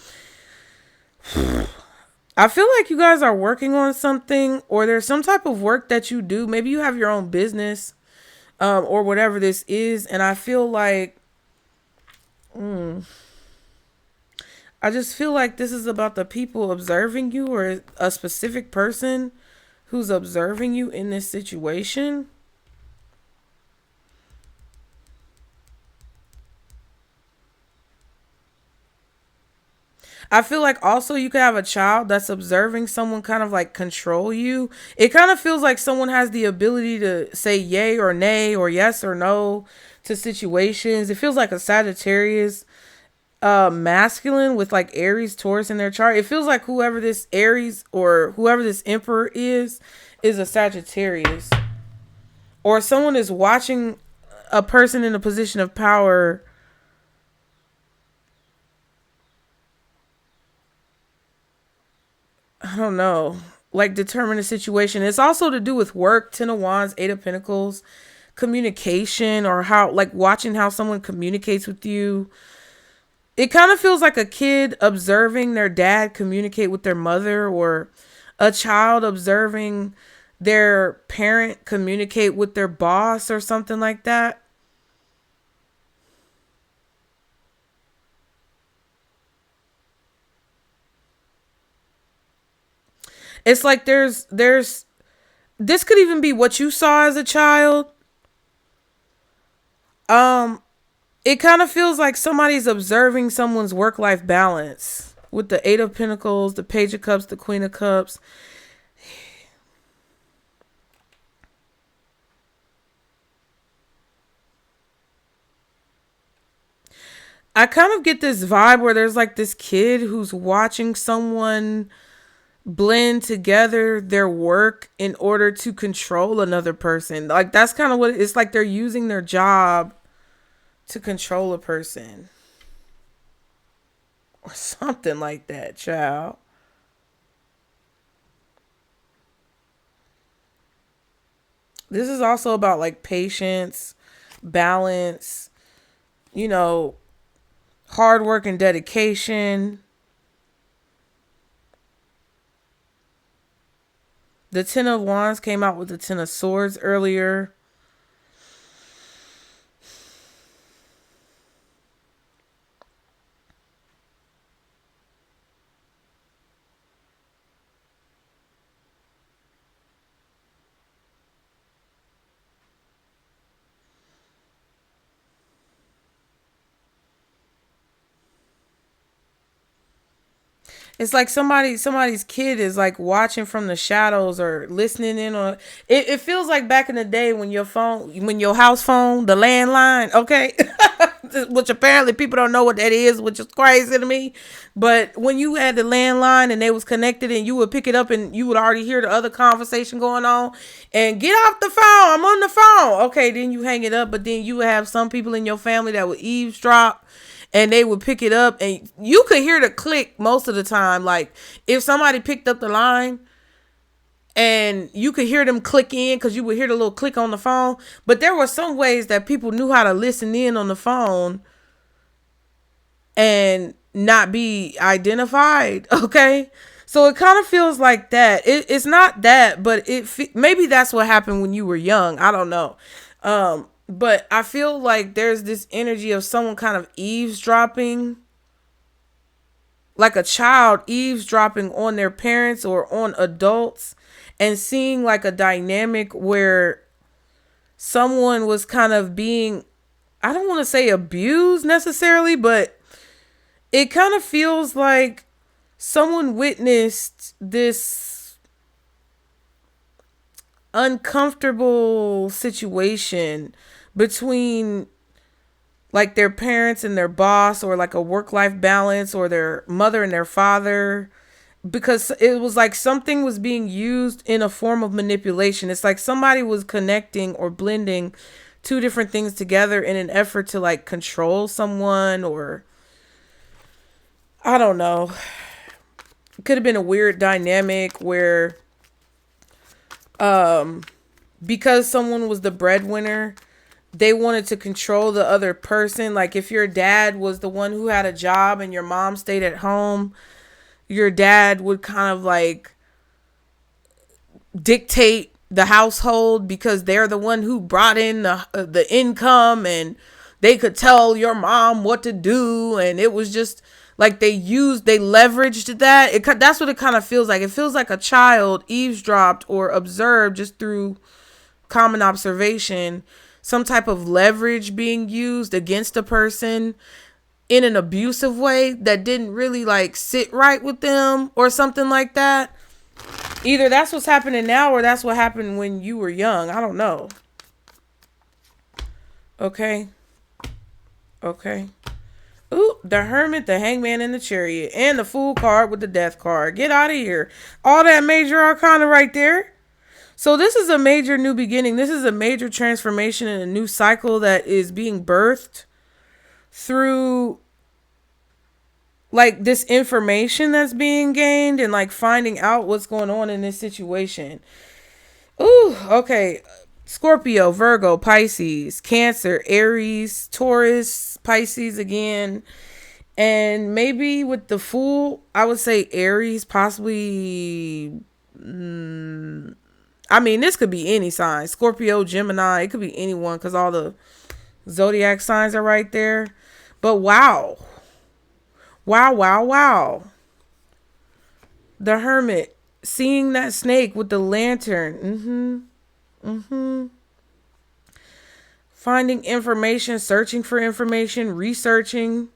I feel like you guys are working on something, or there's some type of work that you do. Maybe you have your own business, or whatever this is. And I feel like, I just feel like this is about the people observing you, or a specific person who's observing you in this situation. I feel like also you could have a child that's observing someone kind of like control you. It kind of feels like someone has the ability to say yay or nay or yes or no to situations. It feels like a Sagittarius masculine with like Aries, Taurus in their chart. It feels like whoever this Aries or whoever this emperor is a Sagittarius. Or someone is watching a person in a position of power. I don't know, like determine a situation. It's also to do with work, 10 of Wands, 8 of Pentacles, communication, or how, like watching how someone communicates with you. It kind of feels like a kid observing their dad communicate with their mother, or a child observing their parent communicate with their boss or something like that. It's like there's this could even be what you saw as a child. It kind of feels like somebody's observing someone's work-life balance with the 8 of Pentacles, the Page of Cups, the Queen of Cups. I kind of get this vibe where there's like this kid who's watching someone blend together their work in order to control another person. Like that's kind of what it's like. They're using their job to control a person or something like that, child. This is also about like patience, balance, you know, hard work and dedication. The 10 of Wands came out with the 10 of Swords earlier. It's like somebody's kid is like watching from the shadows or listening in on it. It feels like back in the day when your house phone, the landline, okay, which apparently people don't know what that is, which is crazy to me. But when you had the landline and they was connected and you would pick it up and you would already hear the other conversation going on and get off the phone, I'm on the phone. Okay, then you hang it up, but then you would have some people in your family that would eavesdrop. And they would pick it up and you could hear the click most of the time. Like if somebody picked up the line and you could hear them click in because you would hear the little click on the phone. But there were some ways that people knew how to listen in on the phone and not be identified. Okay. So it kind of feels like that. It's not that, but maybe that's what happened when you were young. I don't know. But I feel like there's this energy of someone kind of eavesdropping, like a child eavesdropping on their parents or on adults and seeing like a dynamic where someone was kind of being, I don't want to say abused necessarily, but it kind of feels like someone witnessed this uncomfortable situation between like their parents and their boss, or like a work-life balance, or their mother and their father, because it was like something was being used in a form of manipulation. It's like somebody was connecting or blending two different things together in an effort to like control someone, or I don't know. It could have been a weird dynamic where because someone was the breadwinner, they wanted to control the other person. Like if your dad was the one who had a job and your mom stayed at home, your dad would kind of like dictate the household because they're the one who brought in the income, and they could tell your mom what to do. And it was just Like they leveraged that. That's what it kind of feels like. It feels like a child eavesdropped or observed just through common observation, some type of leverage being used against a person in an abusive way that didn't really like sit right with them or something like that. Either that's what's happening now or that's what happened when you were young. I don't know. Okay. Ooh, the Hermit, the Hangman, and the Chariot. And the Fool card with the Death card. Get out of here. All that major arcana right there. So this is a major new beginning. This is a major transformation and a new cycle that is being birthed through like this information that's being gained and like finding out what's going on in this situation. Ooh, okay. Scorpio, Virgo, Pisces, Cancer, Aries, Taurus, Pisces again. And maybe with the Fool, I would say Aries, possibly. I mean, this could be any sign. Scorpio, Gemini, it could be anyone because all the zodiac signs are right there. But wow. Wow. The Hermit, seeing that snake with the lantern. Finding information, searching for information, researching.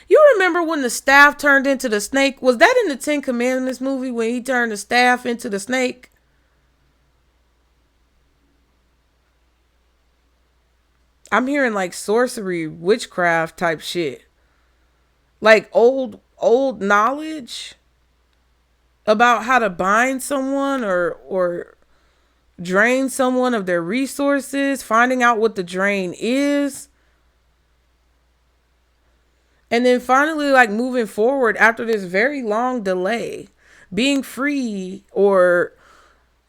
You remember when the staff turned into the snake? Was that in the 10 Commandments movie when he turned the staff into the snake? I'm hearing like sorcery, witchcraft type shit. Like old knowledge about how to bind someone or drain someone of their resources, finding out what the drain is. And then finally, like moving forward after this very long delay, being free or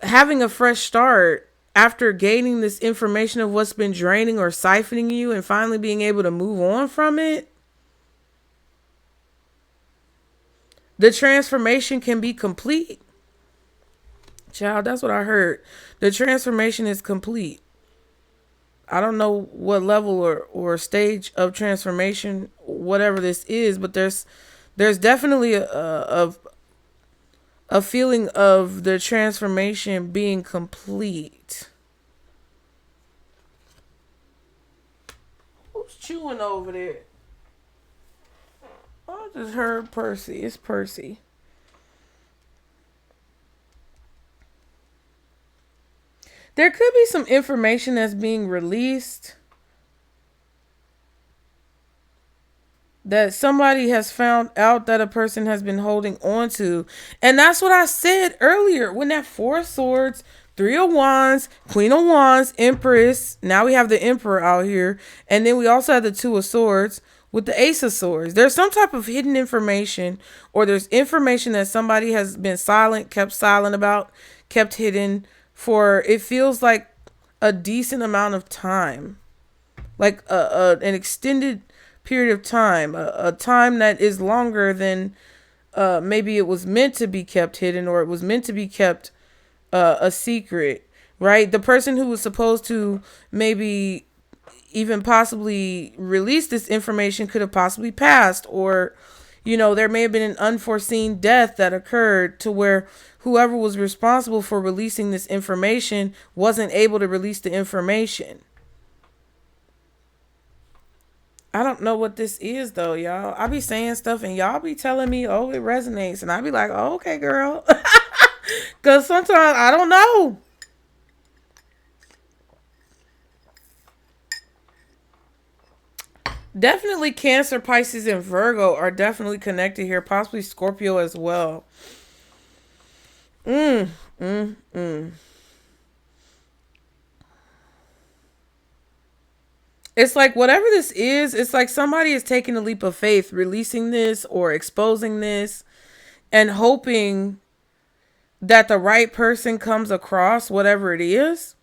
having a fresh start after gaining this information of what's been draining or siphoning you and finally being able to move on from it. The transformation can be complete. Child, that's what I heard. The transformation is complete. I don't know what level or stage of transformation, whatever this is, but there's definitely a feeling of the transformation being complete. Who's chewing over there? I just heard Percy. It's Percy. There could be some information that's being released that somebody has found out that a person has been holding on to. And that's what I said earlier when that 4 of Swords, 3 of Wands, Queen of Wands, Empress. Now we have the Emperor out here. And then we also have the 2 of Swords with the Ace of Swords. There's some type of hidden information, or there's information that somebody has been kept silent about, kept hidden for, it feels like a decent amount of time, like an extended period of time, a time that is longer than maybe it was meant to be kept hidden, or it was meant to be kept a secret, right? The person who was supposed to maybe even possibly release this information could have possibly passed, or there may have been an unforeseen death that occurred to where whoever was responsible for releasing this information wasn't able to release the information. I don't know what this is though, y'all. I be saying stuff and y'all be telling me, oh, it resonates. And I be like, oh, okay, girl. Because sometimes I don't know. Definitely Cancer, Pisces, and Virgo are definitely connected here. Possibly Scorpio as well. It's like whatever this is, it's like somebody is taking a leap of faith, releasing this or exposing this and hoping that the right person comes across whatever it is.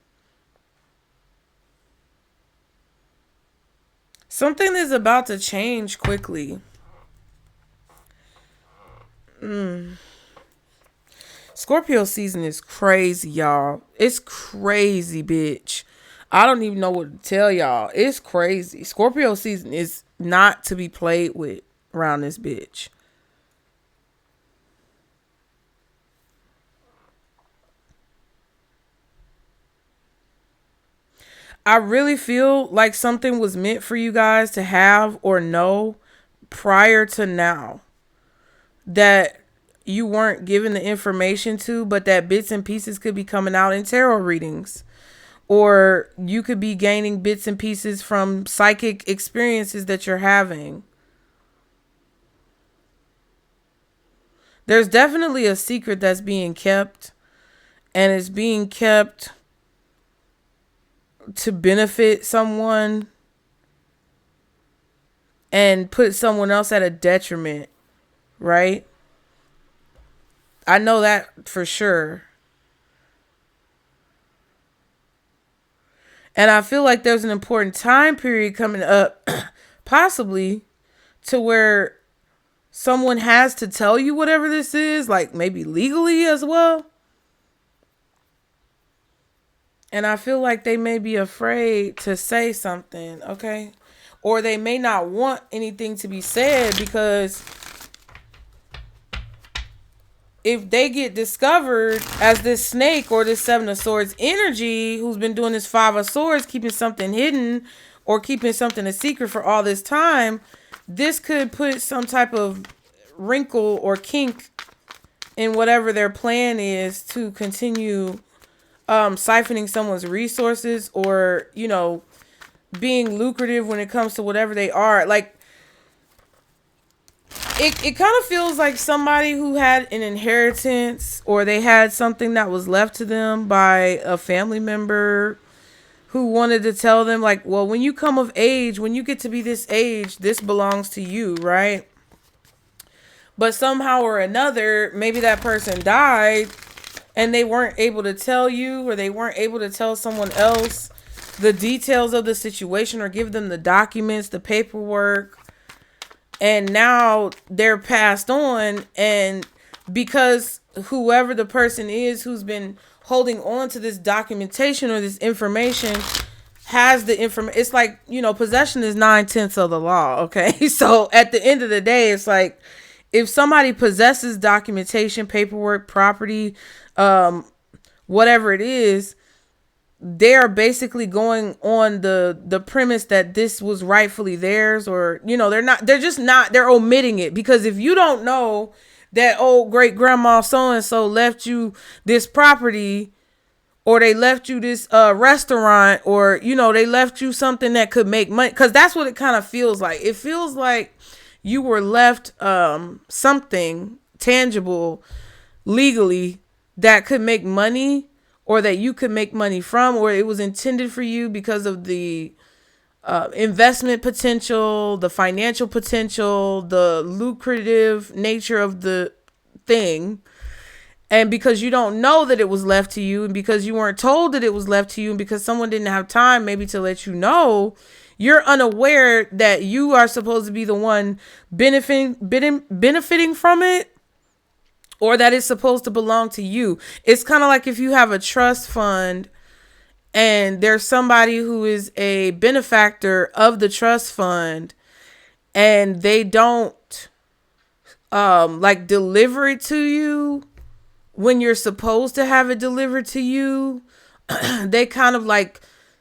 Something is about to change quickly. Scorpio season is crazy, y'all. It's crazy, bitch. I don't even know what to tell y'all. It's crazy. Scorpio season is not to be played with, around this bitch. I really feel like something was meant for you guys to have or know prior to now that you weren't given the information to, but that bits and pieces could be coming out in tarot readings. Or you could be gaining bits and pieces from psychic experiences that you're having. There's definitely a secret that's being kept, and it's being kept to benefit someone and put someone else at a detriment, right? I know that for sure. And I feel like there's an important time period coming up, possibly, to where someone has to tell you whatever this is, like maybe legally as well. And I feel like they may be afraid to say something, okay? Or they may not want anything to be said because if they get discovered as this snake or this Seven of Swords energy who's been doing this Five of Swords, keeping something hidden or keeping something a secret for all this time, this could put some type of wrinkle or kink in whatever their plan is to continue siphoning someone's resources or, you know, being lucrative when it comes to whatever they are. Like, it kind of feels like somebody who had an inheritance or they had something that was left to them by a family member who wanted to tell them, like, well, when you come of age, when you get to be this age, this belongs to you, right? But somehow or another, maybe that person died and they weren't able to tell you, or they weren't able to tell someone else the details of the situation or give them the documents, the paperwork. And now they're passed on, and because whoever the person is who's been holding on to this documentation or this information has the information, it's like, you know, possession is 9/10 of the law, okay? So at the end of the day, it's like, if somebody possesses documentation, paperwork, property, whatever it is, they're basically going on the premise that this was rightfully theirs, or, you know, they're omitting it. Because if you don't know that old great grandma so-and-so left you this property, or they left you this restaurant, or, you know, they left you something that could make money, because that's what it kind of feels like. It feels like you were left something tangible legally that could make money, or that you could make money from, or it was intended for you because of the investment potential, the financial potential, the lucrative nature of the thing. And because you don't know that it was left to you, and because you weren't told that it was left to you, and because someone didn't have time maybe to let you know, you're unaware that you are supposed to be the one benefiting from it, or that it's supposed to belong to you. It's kind of like if you have a trust fund and there's somebody who is a benefactor of the trust fund, and they don't like deliver it to you when you're supposed to have it delivered to you. They kind of like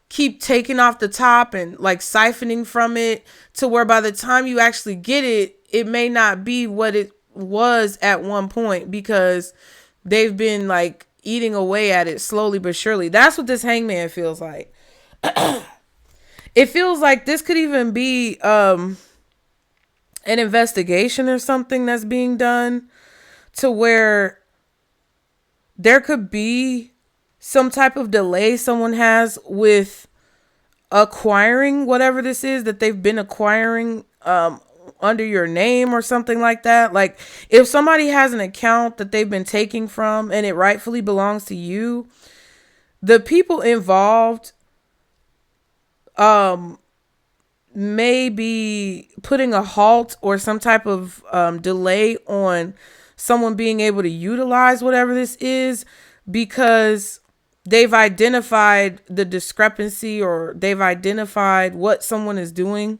keep taking off the top and like siphoning from it, to where by the time you actually get it, it may not be what it was at one point, because they've been like eating away at it slowly but surely. That's what this hangman feels like. It feels like this could even be an investigation or something that's being done, to where there could be some type of delay someone has with acquiring whatever this is that they've been acquiring under your name or something like that. Like, if somebody has an account that they've been taking from and it rightfully belongs to you, the people involved may be putting a halt or some type of delay on someone being able to utilize whatever this is, because they've identified the discrepancy, or they've identified what someone is doing.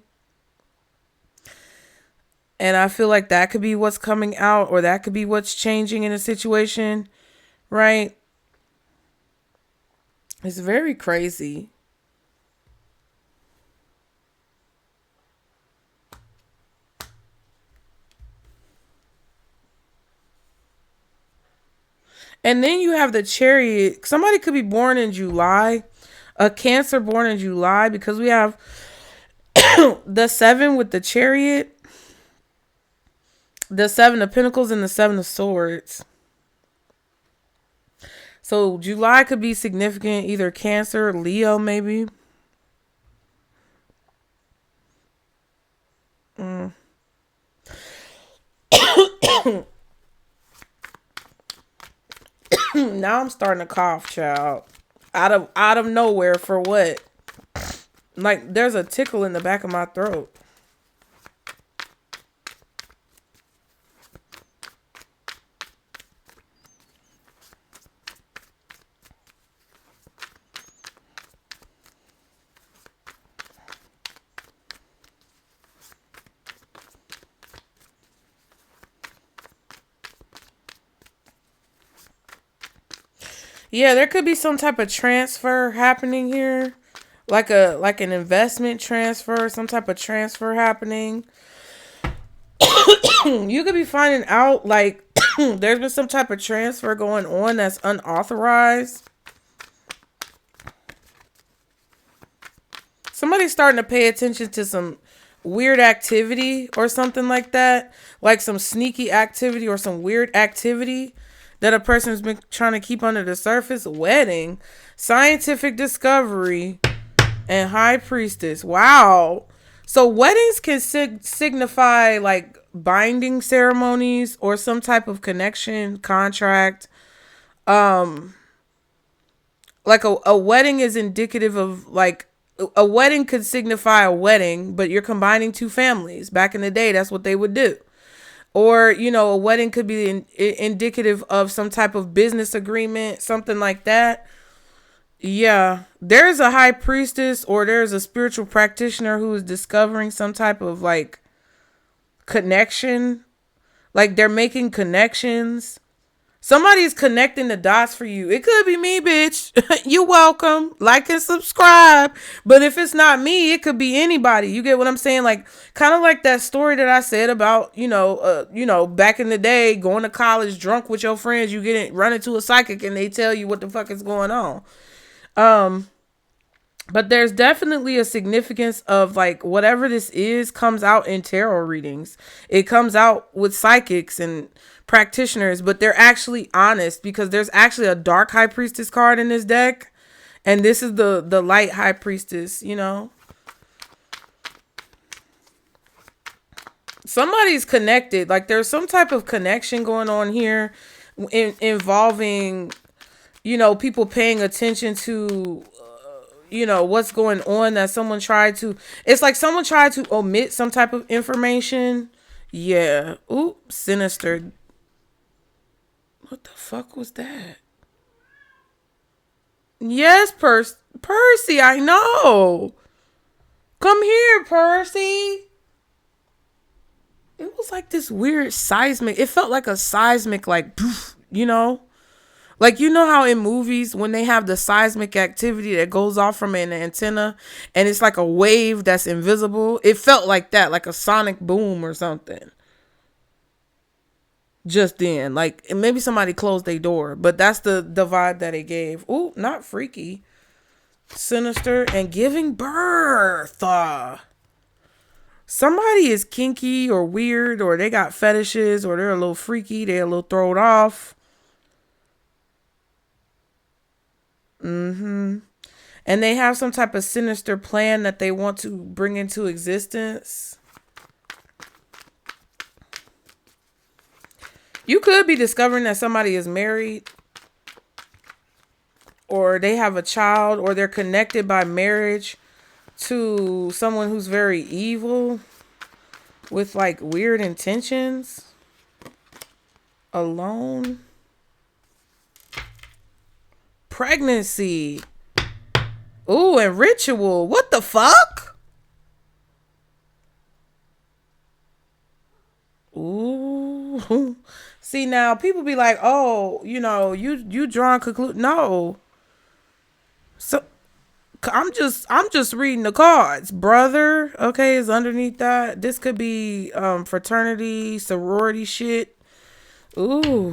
And I feel like that could be what's coming out, or that could be what's changing in a situation, right? It's very crazy. And then you have the Chariot. Somebody could be born in July, a Cancer born in July, because we have the 7 with the Chariot, the 7 of Pentacles, and the 7 of Swords. So July could be significant, either Cancer or Leo, maybe. Now I'm starting to cough, child. Out of nowhere, for what? Like, there's a tickle in the back of my throat. Yeah, there could be some type of transfer happening here. Like an investment transfer, some type of transfer happening. You could be finding out like there's been some type of transfer going on that's unauthorized. Somebody's starting to pay attention to some weird activity or something like that. Like some sneaky activity or some weird activity that a person's been trying to keep under the surface. Wedding, scientific discovery, and high priestess. Wow. So weddings can signify like binding ceremonies or some type of connection, contract. Like a wedding is indicative of like a wedding could signify a wedding, but you're combining two families. Back in the day, that's what they would do. Or, you know, a wedding could be indicative of some type of business agreement, something like that. Yeah, there's a high priestess or there's a spiritual practitioner who is discovering some type of like connection. Like they're making connections. Somebody's connecting the dots for you. It could be me, bitch. You're welcome. Like and subscribe. But if it's not me, it could be anybody. You get what I'm saying? Like kind of like that story that I said about, you know, back in the day, going to college drunk with your friends, you run into a psychic and they tell you what the fuck is going on. But there's definitely a significance of like whatever this is comes out in tarot readings. It comes out with psychics and practitioners, but they're actually honest because there's actually a dark high priestess card in this deck. And this is the light high priestess, you know. Somebody's connected. Like there's some type of connection going on here involving, you know, people paying attention to, you know, what's going on, that someone tried to, it's like someone tried to omit some type of information. Yeah. Ooh, sinister. What the fuck was that? Yes, Percy, I know. Come here, Percy. It was like this weird seismic. It felt like a seismic, like, you know? Like, you know how in movies, when they have the seismic activity that goes off from an antenna, and it's like a wave that's invisible? It felt like that, like a sonic boom or something. Just then. Like, maybe somebody closed their door, but that's the vibe that it gave. Ooh, not freaky. Sinister and giving birth. Somebody is kinky or weird, or they got fetishes, or they're a little freaky, they're a little thrown off. And they have some type of sinister plan that they want to bring into existence. You could be discovering that somebody is married, or they have a child, or they're connected by marriage to someone who's very evil with like weird intentions. Alone. Pregnancy. Ooh, and ritual. What the fuck? Ooh. See, now people be like, oh, you drawing conclude. No. So I'm just reading the cards, brother. Okay, is underneath that. This could be fraternity, sorority shit. Ooh.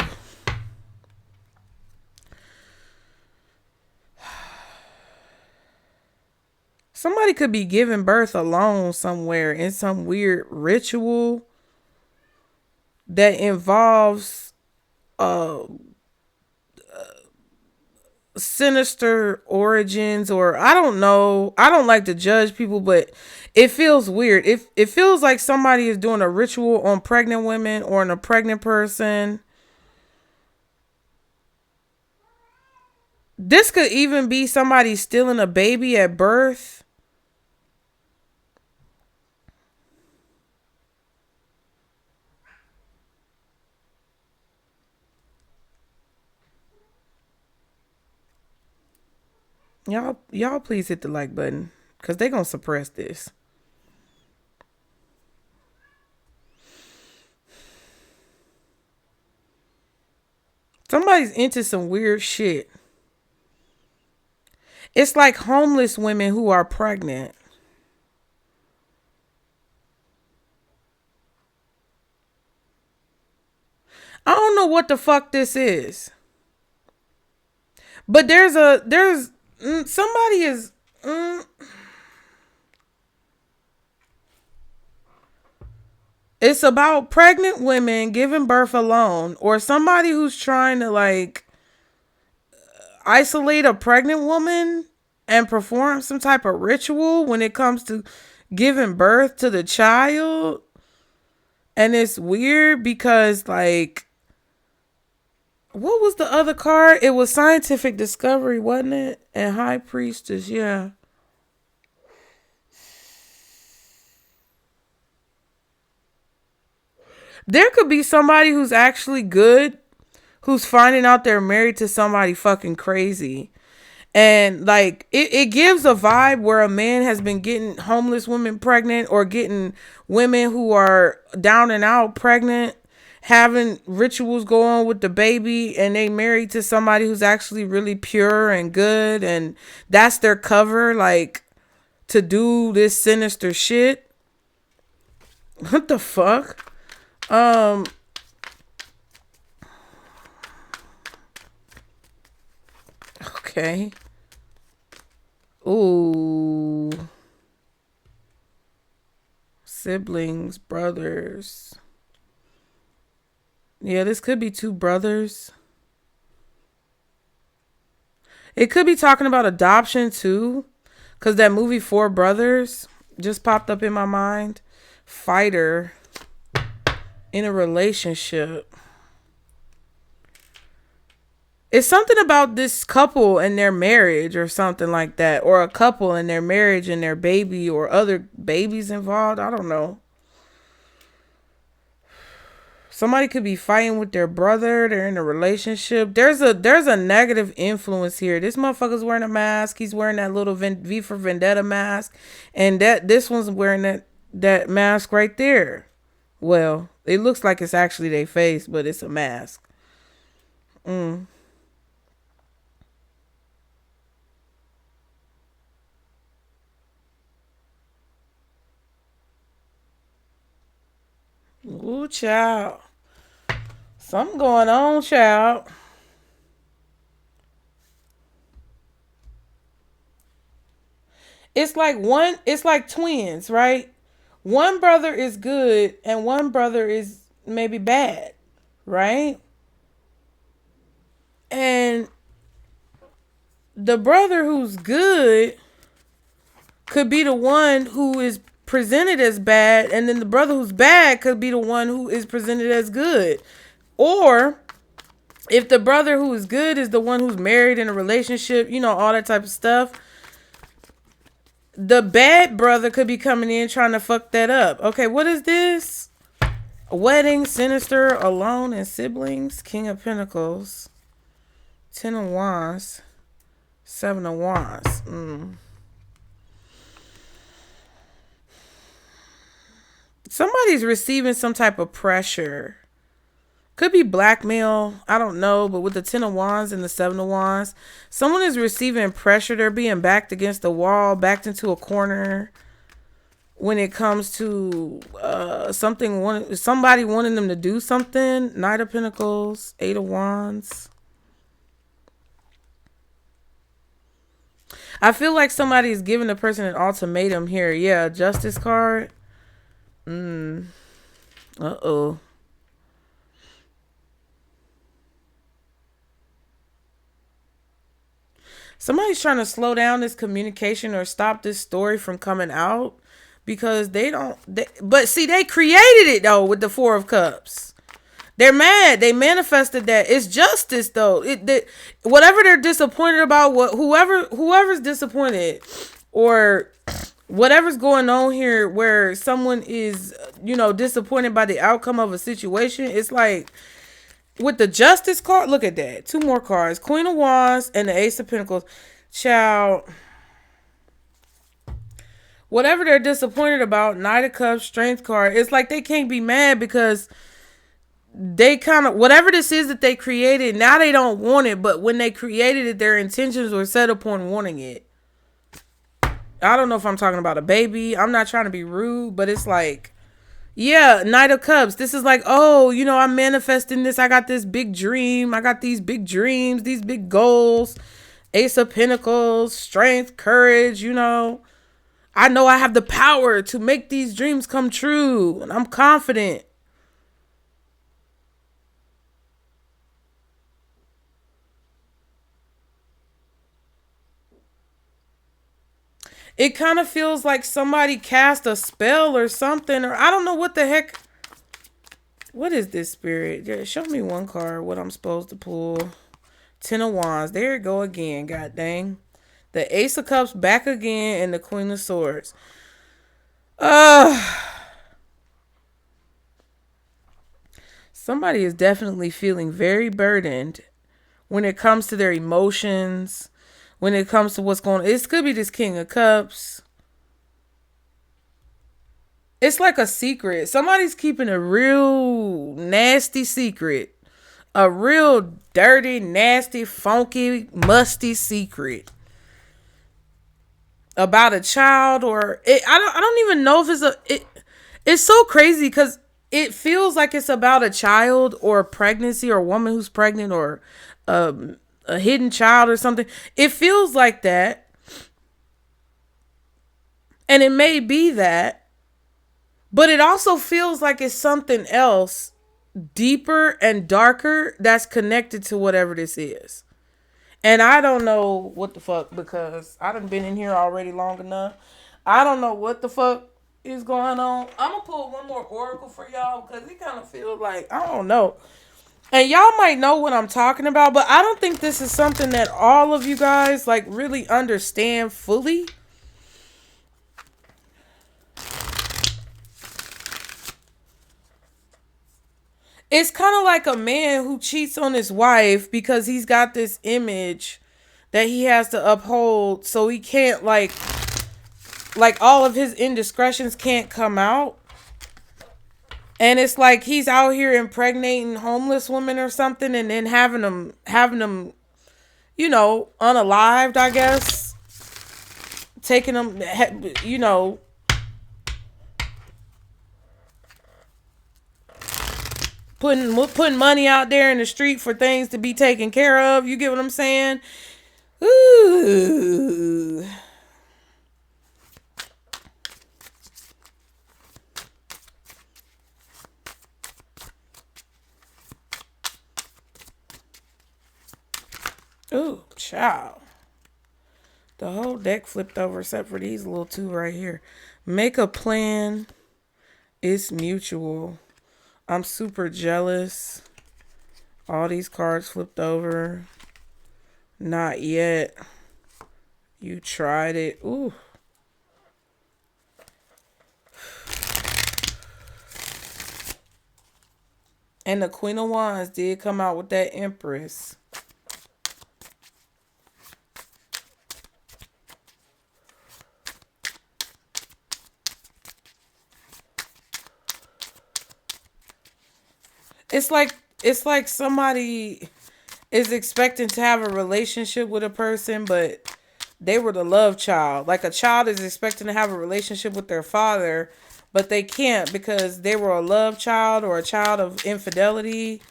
Somebody could be giving birth alone somewhere in some weird ritual that involves sinister origins, or I don't know. I don't like to judge people, but it feels weird. It feels like somebody is doing a ritual on pregnant women or on a pregnant person. This could even be somebody stealing a baby at birth. Y'all please hit the like button, because they gonna suppress this. Somebody's into some weird shit. It's like homeless women who are pregnant. I don't know what the fuck this is. But somebody is it's about pregnant women giving birth alone, or somebody who's trying to like isolate a pregnant woman and perform some type of ritual when it comes to giving birth to the child. And it's weird because, like, what was the other card? It was scientific discovery, wasn't it? And high priestess, yeah. There could be somebody who's actually good, who's finding out they're married to somebody fucking crazy. And like it gives a vibe where a man has been getting homeless women pregnant, or getting women who are down and out pregnant, having rituals go on with the baby, and they married to somebody who's actually really pure and good, and that's their cover, like, to do this sinister shit. What the fuck? Okay. Ooh. Siblings, brothers. Yeah, this could be two brothers. It could be talking about adoption too, because that movie Four Brothers just popped up in my mind. Fighter in a relationship. It's something about this couple and their marriage, or something like that. Or a couple and their marriage and their baby, or other babies involved. I don't know. Somebody could be fighting with their brother. They're in a relationship. There's a negative influence here. This motherfucker's wearing a mask. He's wearing that little V for Vendetta mask. And this one's wearing that mask right there. Well, it looks like it's actually their face, but it's a mask. Ooh, child. Something going on, child. It's like twins, right? One brother is good and one brother is maybe bad, right? And the brother who's good could be the one who is presented as bad, and then the brother who's bad could be the one who is presented as good. Or if the brother who is good is the one who's married in a relationship, all that type of stuff, the bad brother could be coming in trying to fuck that up. Okay, what is this? Wedding, sinister, alone, and siblings. King of Pentacles. 10 of Wands. 7 of Wands. Somebody's receiving some type of pressure. Could be blackmail. I don't know. But with the 10 of Wands and the 7 of Wands, someone is receiving pressure. They're being backed against the wall, backed into a corner when it comes to somebody wanting them to do something. Knight of Pentacles, 8 of Wands. I feel like somebody is giving the person an ultimatum here. Yeah, Justice card. Uh-oh. Somebody's trying to slow down this communication or stop this story from coming out because but see, they created it though with the 4 of Cups. They're mad. They manifested that. It's justice though. Whatever they're disappointed about, whoever's disappointed or whatever's going on here where someone is, disappointed by the outcome of a situation, it's like with the Justice card, look at that. 2 more cards. Queen of Wands and the Ace of Pentacles. Child. Whatever they're disappointed about, Knight of Cups, Strength card, it's like they can't be mad because they kind of, whatever this is that they created, now they don't want it. But when they created it, their intentions were set upon wanting it. I don't know if I'm talking about a baby. I'm not trying to be rude, but it's like, yeah, Knight of Cups. This is like, oh, I'm manifesting this. I got this big dream. I got these big dreams, these big goals. Ace of Pentacles, strength, courage, I know I have the power to make these dreams come true. And I'm confident. It kind of feels like somebody cast a spell or something, or I don't know what the heck. What is this, Spirit? Yeah, show me one card, what I'm supposed to pull. 10 of Wands. There it go again, god dang. The Ace of Cups back again and the Queen of Swords. Somebody is definitely feeling very burdened when it comes to their emotions. When it comes to what's going on, it could be this King of Cups. It's like a secret. Somebody's keeping a real nasty secret. A real dirty, nasty, funky, musty secret. About a child or... I don't even know if it's so crazy because it feels like it's about a child or a pregnancy or a woman who's pregnant or... a hidden child or something. It feels like that. And it may be that. But it also feels like it's something else deeper and darker that's connected to whatever this is. And I don't know what the fuck because I done been in here already long enough. I don't know what the fuck is going on. I'm going to pull one more oracle for y'all because it kind of feels like, I don't know. And y'all might know what I'm talking about, but I don't think this is something that all of you guys like really understand fully. It's kind of like a man who cheats on his wife because he's got this image that he has to uphold, so he can't like all of his indiscretions can't come out. And it's like he's out here impregnating homeless women or something and then having them, unalived, I guess. Taking them, putting money out there in the street for things to be taken care of. You get what I'm saying? Ooh. Ooh, child. The whole deck flipped over except for these little 2 right here. Make a plan. It's mutual. I'm super jealous. All these cards flipped over. Not yet. You tried it. Ooh. And the Queen of Wands did come out with that Empress. It's like somebody is expecting to have a relationship with a person, but they were the love child. Like a child is expecting to have a relationship with their father, but they can't because they were a love child or a child of infidelity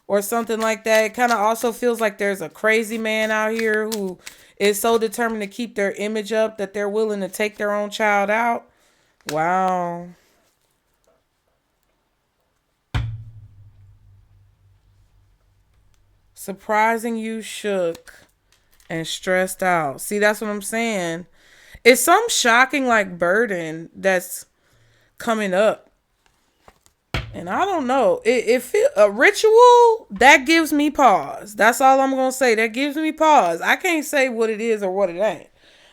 or something like that. It kind of also feels like there's a crazy man out here who is so determined to keep their image up that they're willing to take their own child out. Wow. Surprising you shook and stressed out. See, that's what I'm saying. It's some shocking like burden that's coming up. And I don't know. It feel a ritual that gives me pause. That's all I'm gonna say. That gives me pause. I can't say what it is or what it ain't.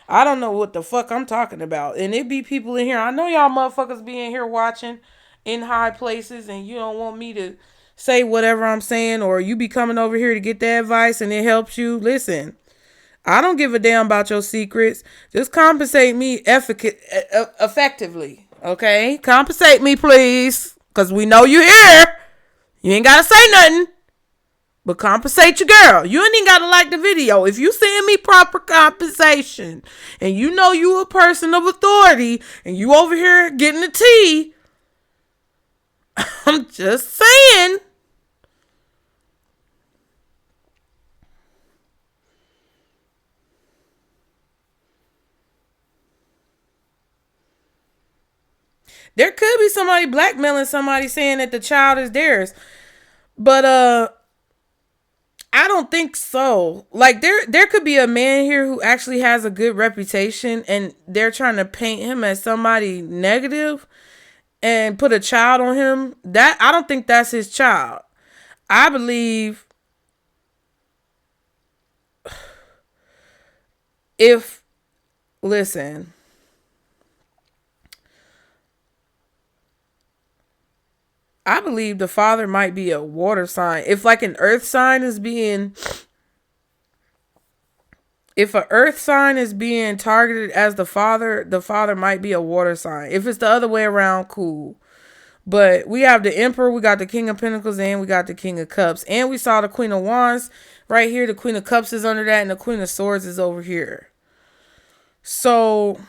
I don't know what the fuck I'm talking about. And it be people in here. I know y'all motherfuckers be in here watching in high places and you don't want me to say whatever I'm saying, or you be coming over here to get the advice and it helps you. Listen, I don't give a damn about your secrets. Just compensate me effectively. Okay? Compensate me, please. Because we know you here. You ain't got to say nothing. But compensate your girl. You ain't even got to like the video. If you send me proper compensation and you know you a person of authority and you over here getting the tea, I'm just saying. There could be somebody blackmailing somebody saying that the child is theirs. But I don't think so. Like there could be a man here who actually has a good reputation and they're trying to paint him as somebody negative and put a child on him. That I don't think that's his child. I believe if listen, I believe the father might be a water sign. If like an earth sign is being, if an earth sign is being targeted as the father might be a water sign. If it's the other way around, cool. But we have the Emperor, we got the King of Pentacles, and we got the King of Cups. And we saw the Queen of Wands right here. The Queen of Cups is under that, and the Queen of Swords is over here. So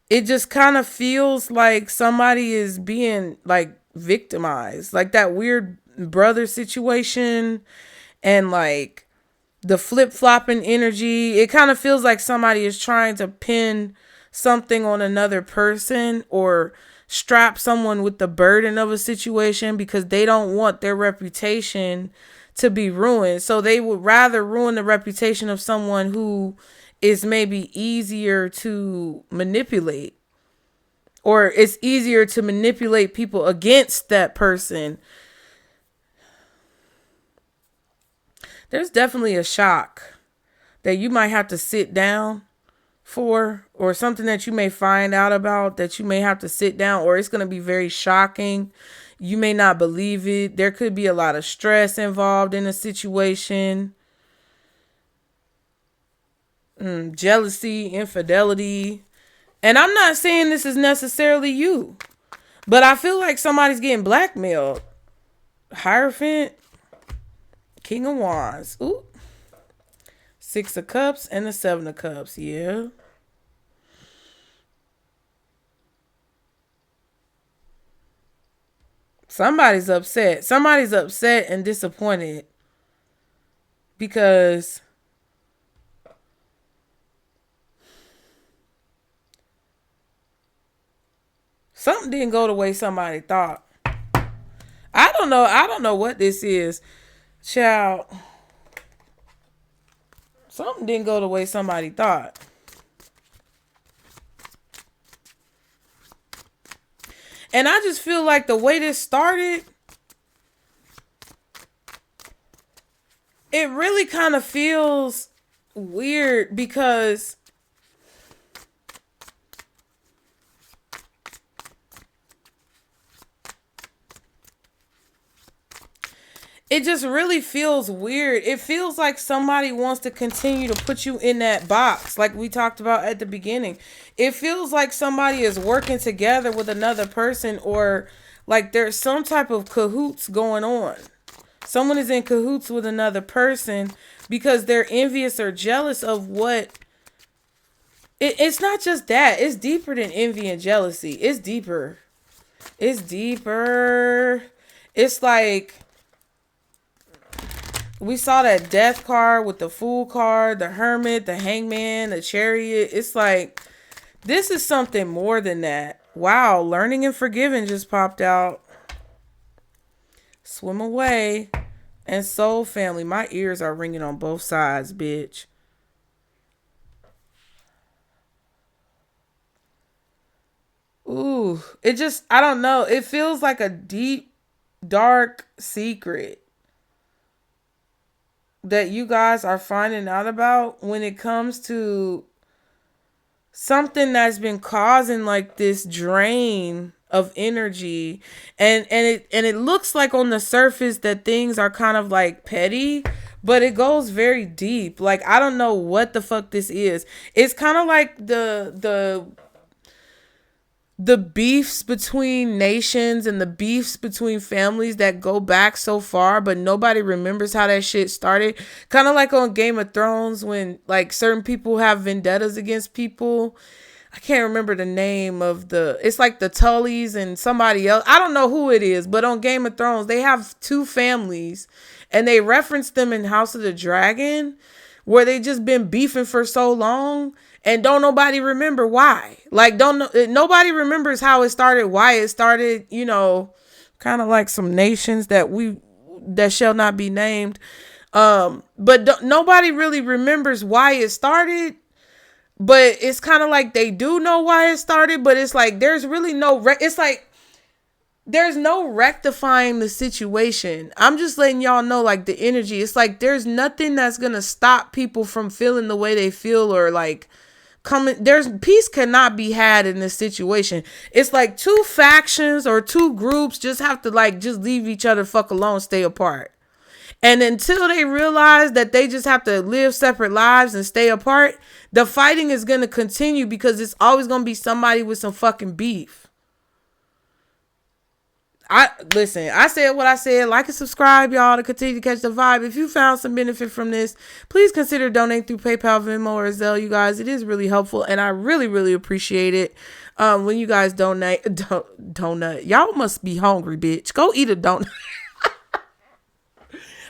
it just kind of feels like somebody is being like victimized, like that weird brother situation and like the flip-flopping energy. It kind of feels like somebody is trying to pin something on another person or strap someone with the burden of a situation because they don't want their reputation to be ruined. So they would rather ruin the reputation of someone who is maybe easier to manipulate, or it's easier to manipulate people against that person. There's definitely a shock that you might have to sit down for, or something that you may find out about that you may have to sit down, or it's going to be very shocking. You may not believe it. There could be a lot of stress involved in a situation. Jealousy, infidelity. And I'm not saying this is necessarily you, but I feel like somebody's getting blackmailed. Hierophant, King of Wands. Ooh. Six of Cups and the Seven of Cups. Yeah. Somebody's upset. Somebody's upset and disappointed because something didn't go the way somebody thought. I don't know what this is. Child. Something didn't go the way somebody thought. And I just feel like the way this started, it really kind of feels weird because it just really feels weird. It feels like somebody wants to continue to put you in that box like we talked about at the beginning. It feels like somebody is working together with another person or like there's some type of cahoots going on. Someone is in cahoots with another person because they're envious or jealous of what. It's not just that. It's deeper than envy and jealousy. It's deeper. It's deeper. It's like we saw that death card with the fool card, the hermit, the hangman, the chariot. It's like this is something more than that. Wow, learning and forgiving just popped out. Swim away. And soul family. My ears are ringing on both sides, bitch. Ooh, it just, I don't know. It feels like a deep, dark secret that you guys are finding out about when it comes to something that's been causing like this drain of energy, and it looks like on the surface that things are kind of like petty, but it goes very deep. Like I don't know what the fuck this is. It's kind of like the beefs between nations and the beefs between families that go back so far, but nobody remembers how that shit started. Kind of like on Game of Thrones when like certain people have vendettas against people. I can't remember the name of it's like the Tullys and somebody else. I don't know who it is, but on Game of Thrones, they have two families and they reference them in House of the Dragon where they just been beefing for so long and don't nobody remember why. Like nobody remembers how it started, why it started, you know, kind of like some nations that shall not be named. But nobody really remembers why it started. But it's kind of like they do know why it started, but it's like there's really it's like there's no rectifying the situation. I'm just letting y'all know like the energy. It's like there's nothing that's going to stop people from feeling the way they feel or like peace cannot be had in this situation. It's like two factions or two groups just have to like just leave each other fuck alone, stay apart. And until they realize that they just have to live separate lives and stay apart, the fighting is going to continue because it's always going to be somebody with some fucking beef. I said what I said. Like and subscribe, y'all, to continue to catch the vibe. If you found some benefit from this, please consider donating through PayPal, Venmo, or Zelle, you guys. It is really helpful, and I really, really appreciate it. When you guys donate. Y'all must be hungry, bitch. Go eat a donut.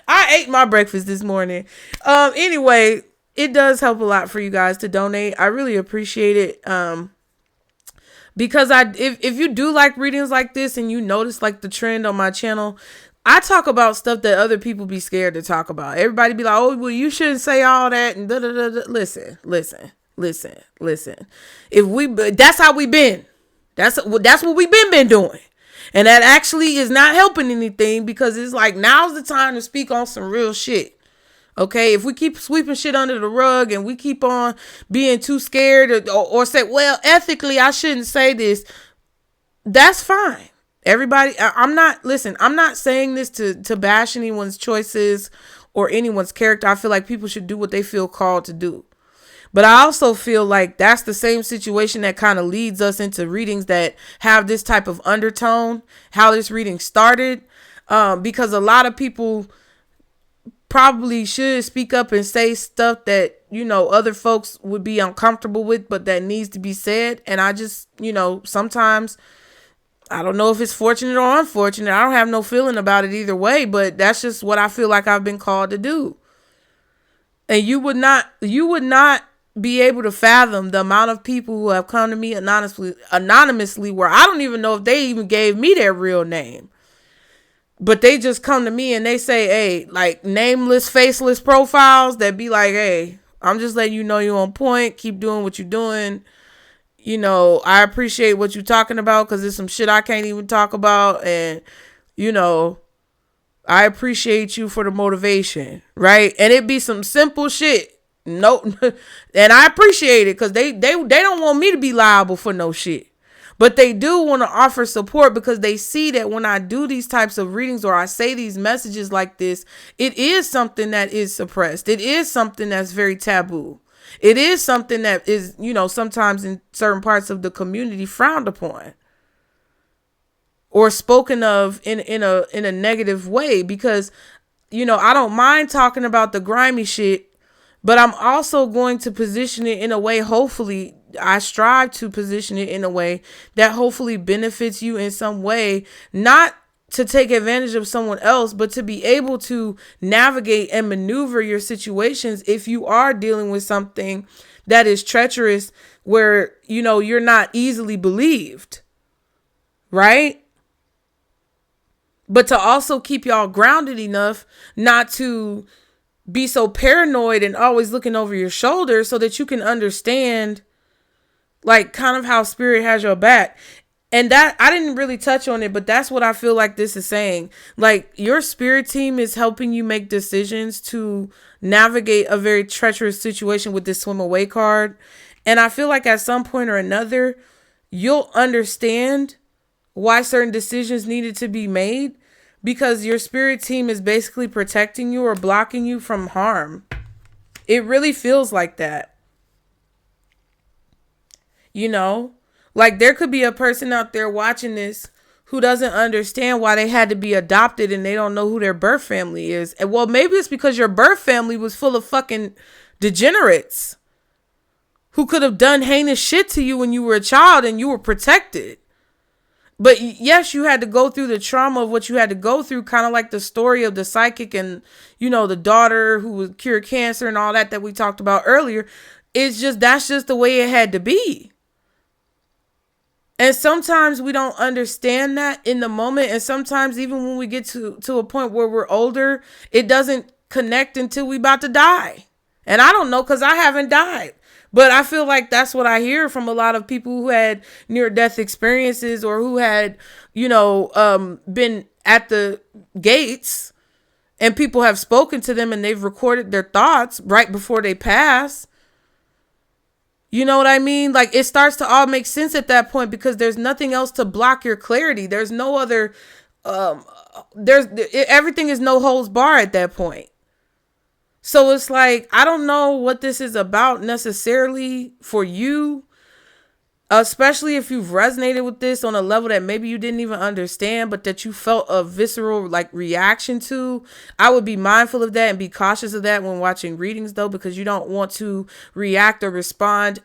I ate my breakfast this morning. Anyway, it does help a lot for you guys to donate. I really appreciate it. Because if you do like readings like this and you notice like the trend on my channel, I talk about stuff that other people be scared to talk about. Everybody be like, oh, well, you shouldn't say all that. And Listen. That's how we been. That's what we've been doing. And that actually is not helping anything because it's like now's the time to speak on some real shit. Okay, if we keep sweeping shit under the rug and we keep on being too scared or say, well, ethically, I shouldn't say this. That's fine. Everybody, I'm not saying this to bash anyone's choices or anyone's character. I feel like people should do what they feel called to do. But I also feel like that's the same situation that kind of leads us into readings that have this type of undertone, how this reading started. Because a lot of people probably should speak up and say stuff that, you know, other folks would be uncomfortable with, but that needs to be said. And I just, you know, sometimes I don't know if it's fortunate or unfortunate. I don't have no feeling about it either way, but that's just what I feel like I've been called to do. And you would not be able to fathom the amount of people who have come to me anonymously where I don't even know if they even gave me their real name. But they just come to me and they say, hey, like nameless, faceless profiles that be like, hey, I'm just letting you know you're on point. Keep doing what you're doing. You know, I appreciate what you're talking about because there's some shit I can't even talk about. And, you know, I appreciate you for the motivation. Right. And it be some simple shit. No, and I appreciate it because they don't want me to be liable for no shit. But they do want to offer support because they see that when I do these types of readings or I say these messages like this, it is something that is suppressed. It is something that's very taboo. It is something that is, you know, sometimes in certain parts of the community frowned upon. or spoken of in a negative way, because, you know, I don't mind talking about the grimy shit, but I'm also going to position it in a way, hopefully, I strive to position it in a way that hopefully benefits you in some way, not to take advantage of someone else, but to be able to navigate and maneuver your situations if you are dealing with something that is treacherous, where, you know, you're not easily believed, right? But to also keep y'all grounded enough not to be so paranoid and always looking over your shoulder, so that you can understand, like, kind of how spirit has your back. And that, I didn't really touch on it, but that's what I feel like this is saying. Like, your spirit team is helping you make decisions to navigate a very treacherous situation with this swim away card. And I feel like at some point or another, you'll understand why certain decisions needed to be made, because your spirit team is basically protecting you or blocking you from harm. It really feels like that. You know, like, there could be a person out there watching this who doesn't understand why they had to be adopted, and they don't know who their birth family is. And well, maybe it's because your birth family was full of fucking degenerates who could have done heinous shit to you when you were a child and you were protected. But yes, you had to go through the trauma of what you had to go through, kind of like the story of the psychic and, you know, the daughter who was cured cancer and all that we talked about earlier. It's just, that's just the way it had to be. And sometimes we don't understand that in the moment. And sometimes even when we get to a point where we're older, it doesn't connect until we about to die. And I don't know, because I haven't died. But I feel like that's what I hear from a lot of people who had near-death experiences, or who had, you know, been at the gates, and people have spoken to them and they've recorded their thoughts right before they pass. You know what I mean? Like, it starts to all make sense at that point, because there's nothing else to block your clarity. There's no other, everything is no holds bar at that point. So it's like, I don't know what this is about necessarily for you, especially if you've resonated with this on a level that maybe you didn't even understand, but that you felt a visceral, like, reaction to. I would be mindful of that and be cautious of that when watching readings, though, because you don't want to react or respond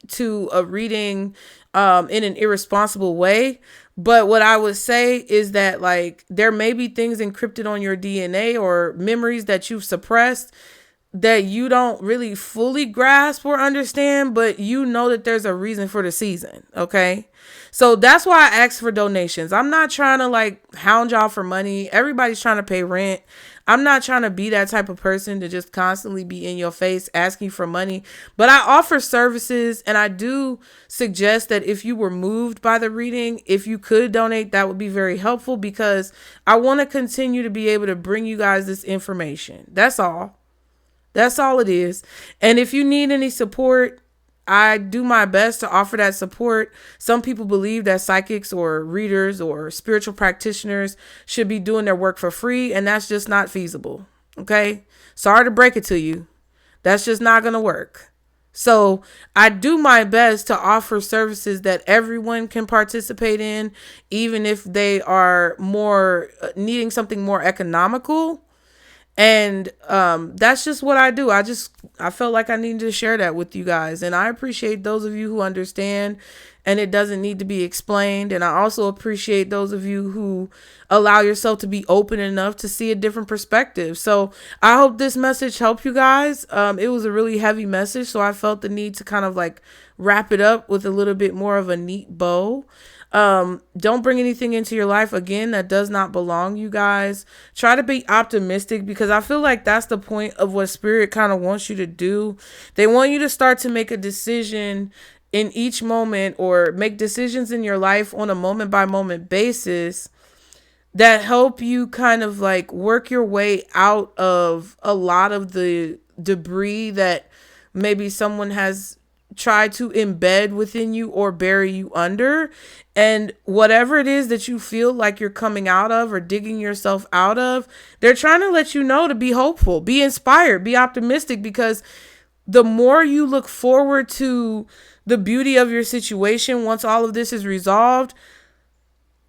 to a reading in an irresponsible way. But what I would say is that, like, there may be things encrypted on your DNA or memories that you've suppressed that you don't really fully grasp or understand, but you know that there's a reason for the season. Okay. So that's why I ask for donations. I'm not trying to, like, hound y'all for money. Everybody's trying to pay rent. I'm not trying to be that type of person to just constantly be in your face asking for money, but I offer services, and I do suggest that if you were moved by the reading, if you could donate, that would be very helpful, because I want to continue to be able to bring you guys this information. That's all. That's all it is. And if you need any support, I do my best to offer that support. Some people believe that psychics or readers or spiritual practitioners should be doing their work for free, and that's just not feasible. Okay? Sorry to break it to you. That's just not going to work. So I do my best to offer services that everyone can participate in, even if they are more needing something more economical. And that's just what I do. I felt like I needed to share that with you guys. And I appreciate those of you who understand and it doesn't need to be explained. And I also appreciate those of you who allow yourself to be open enough to see a different perspective. So I hope this message helped you guys. It was a really heavy message, so I felt the need to kind of like wrap it up with a little bit more of a neat bow. Don't bring anything into your life, again, that does not belong, you guys. Try to be optimistic, because I feel like that's the point of what spirit kind of wants you to do. They want you to start to make a decision in each moment, or make decisions in your life on a moment by moment basis that help you kind of like work your way out of a lot of the debris that maybe someone has try to embed within you or bury you under. And whatever it is that you feel like you're coming out of or digging yourself out of, they're trying to let you know to be hopeful, be inspired, be optimistic, because the more you look forward to the beauty of your situation once all of this is resolved,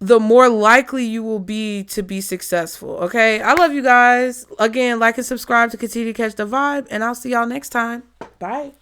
the more likely you will be to be successful. Okay. I love you guys. Again, like and subscribe to continue to catch the vibe, and I'll see y'all next time. Bye.